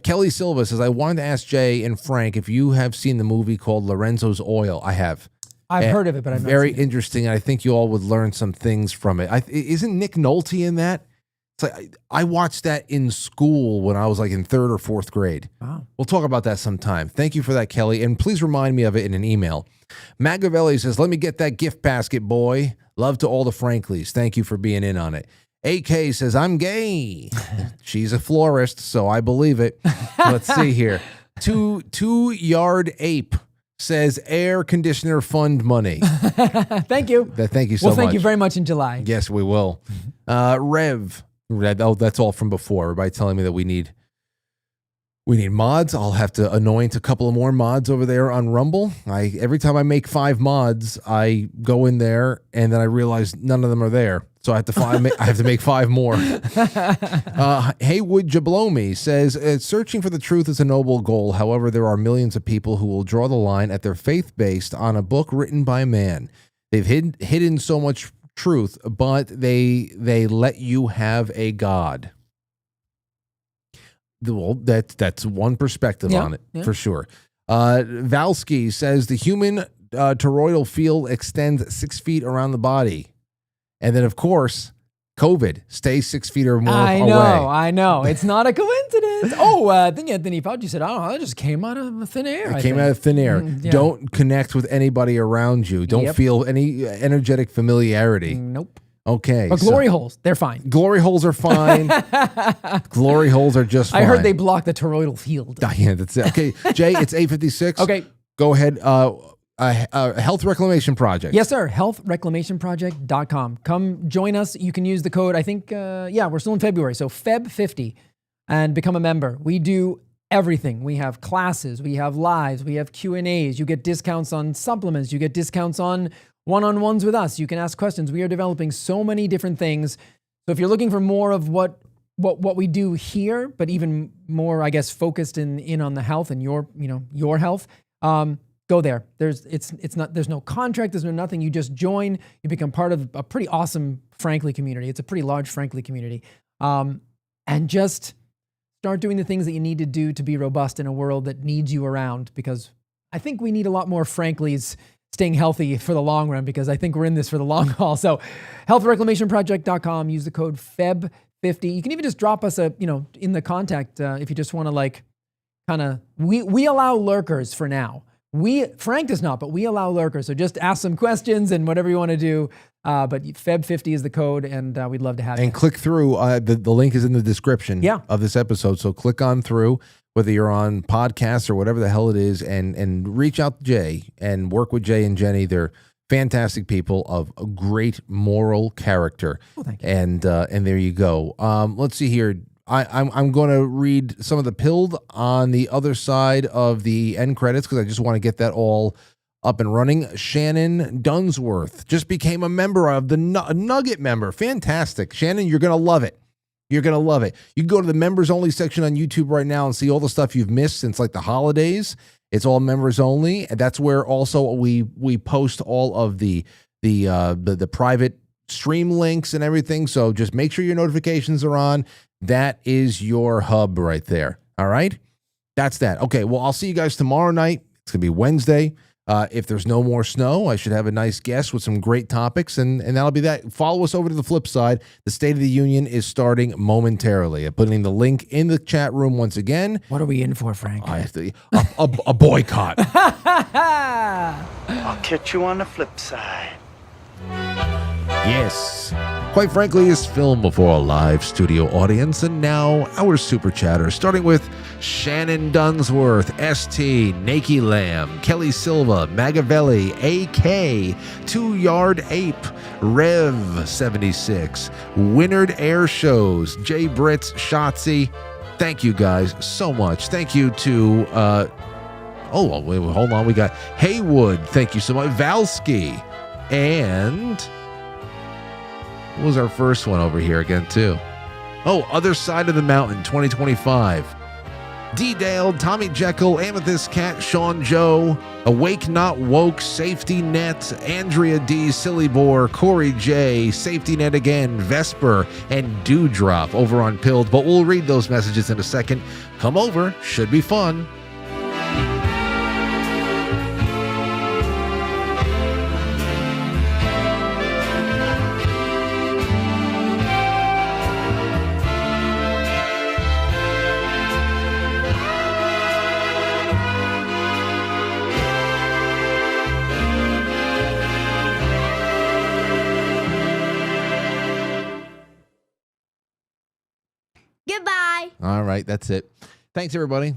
Kelly Silva says, I wanted to ask Jay and Frank if you have seen the movie called Lorenzo's Oil. I have. I've heard of it, but I've not very seen it. interesting. And I think you all would learn some things from it. Isn't Nick Nolte in that? It's like I watched that in school when I was like in 3rd or 4th grade. Wow. We'll talk about that sometime. Thank you for that, Kelly. And please remind me of it in an email. Magavelli says, let me get that gift basket, boy. Love to all the Franklies. Thank you for being in on it. AK says, I'm gay. She's a florist, so I believe it. Let's see here. Two-yard ape says air conditioner fund money. Thank you. Thank you so much. Well, thank you very much in July. Yes, we will. Rev. Oh, that's all from before. Everybody telling me that we need mods. I'll have to anoint a couple of more mods over there on Rumble. Every time I make 5 mods, I go in there and then I realize none of them are there. So I have to make 5 more. Haywood Jablomi says, searching for the truth is a noble goal. However, there are millions of people who will draw the line at their faith based on a book written by a man. They've hidden so much truth, but they let you have a God. Well, that's one perspective on it, for sure. Valsky says the human toroidal field extends 6 feet around the body. And then, of course, COVID stays 6 feet or more away. I know. It's not a coincidence. I think Anthony Fauci said, I don't know, that just came out of thin air. It came out of thin air. Yeah. Don't connect with anybody around you. Don't feel any energetic familiarity. Nope. Okay. But glory holes, they're fine. Glory holes are fine. Glory holes are just fine. I heard they block the toroidal field. Yeah, that's it. Okay, Jay, it's 8:56. Okay. Go ahead. Health Reclamation Project. Yes, sir. Healthreclamationproject.com. Come join us. You can use the code, I think, we're still in February, so Feb50, and become a member. We do everything. We have classes, we have lives, we have Q&As. You get discounts on supplements. You get discounts on one-on-ones with us. You can ask questions. We are developing so many different things. So if you're looking for more of what we do here, but even more, I guess, focused in on the health and your health, go there. There's no contract. There's no nothing. You just join. You become part of a pretty awesome Frankly community. It's a pretty large Frankly community, and just start doing the things that you need to do to be robust in a world that needs you around. Because I think we need a lot more Franklys staying healthy for the long run, because I think we're in this for the long haul. So healthreclamationproject.com, use the code FEB50. You can even just drop us in the contact if you just want to we allow lurkers for now. Frank does not, but we allow lurkers. So just ask some questions and whatever you want to do. But Feb50 is the code, and we'd love to have you. And click through. The link is in the description of this episode. So click on through, whether you're on podcasts or whatever the hell it is, and reach out to Jay and work with Jay and Jenny. They're fantastic people of a great moral character. Oh, thank you. And there you go. Let's see here. I'm going to read some of the pilled on the other side of the end credits, because I just want to get that all up and running. Shannon Dunsworth just became a member of the Nugget member. Fantastic. Shannon, you're going to love it. You're going to love it. You can go to the members only section on YouTube right now and see all the stuff you've missed since like the holidays. It's all members only. And that's where also we post all of the private stream links and everything. So just make sure your notifications are on. That is your hub right there. All right. That's that. Okay. Well, I'll see you guys tomorrow night. It's going to be Wednesday. If there's no more snow, I should have a nice guest with some great topics, and that'll be that. Follow us over to the flip side. The State of the Union is starting momentarily. I'm putting the link in the chat room once again. What are we in for, Frank? A boycott. I'll catch you on the flip side. Yes. Quite Frankly is filmed before a live studio audience, and now our super chatters, starting with Shannon Dunsworth, ST, Nakey Lamb, Kelly Silva, Magavelli, AK, 2 Yard Ape, Rev 76, Winard Air Shows, Jay Brits, Shotzi. Thank you guys so much. Thank you to wait, hold on. We got Haywood. Thank you so much. Valsky. And what was our first one over here again, too? Oh, Other Side of the Mountain 2025. D-Dale, Tommy Jekyll, Amethyst Cat, Sean Joe, Awake Not Woke, Safety Net, Andrea D, Silly Boar, Corey J, Safety Net again, Vesper, and Dewdrop over on Pilled. But we'll read those messages in a second. Come over. Should be fun. Goodbye. All right, that's it. Thanks, everybody.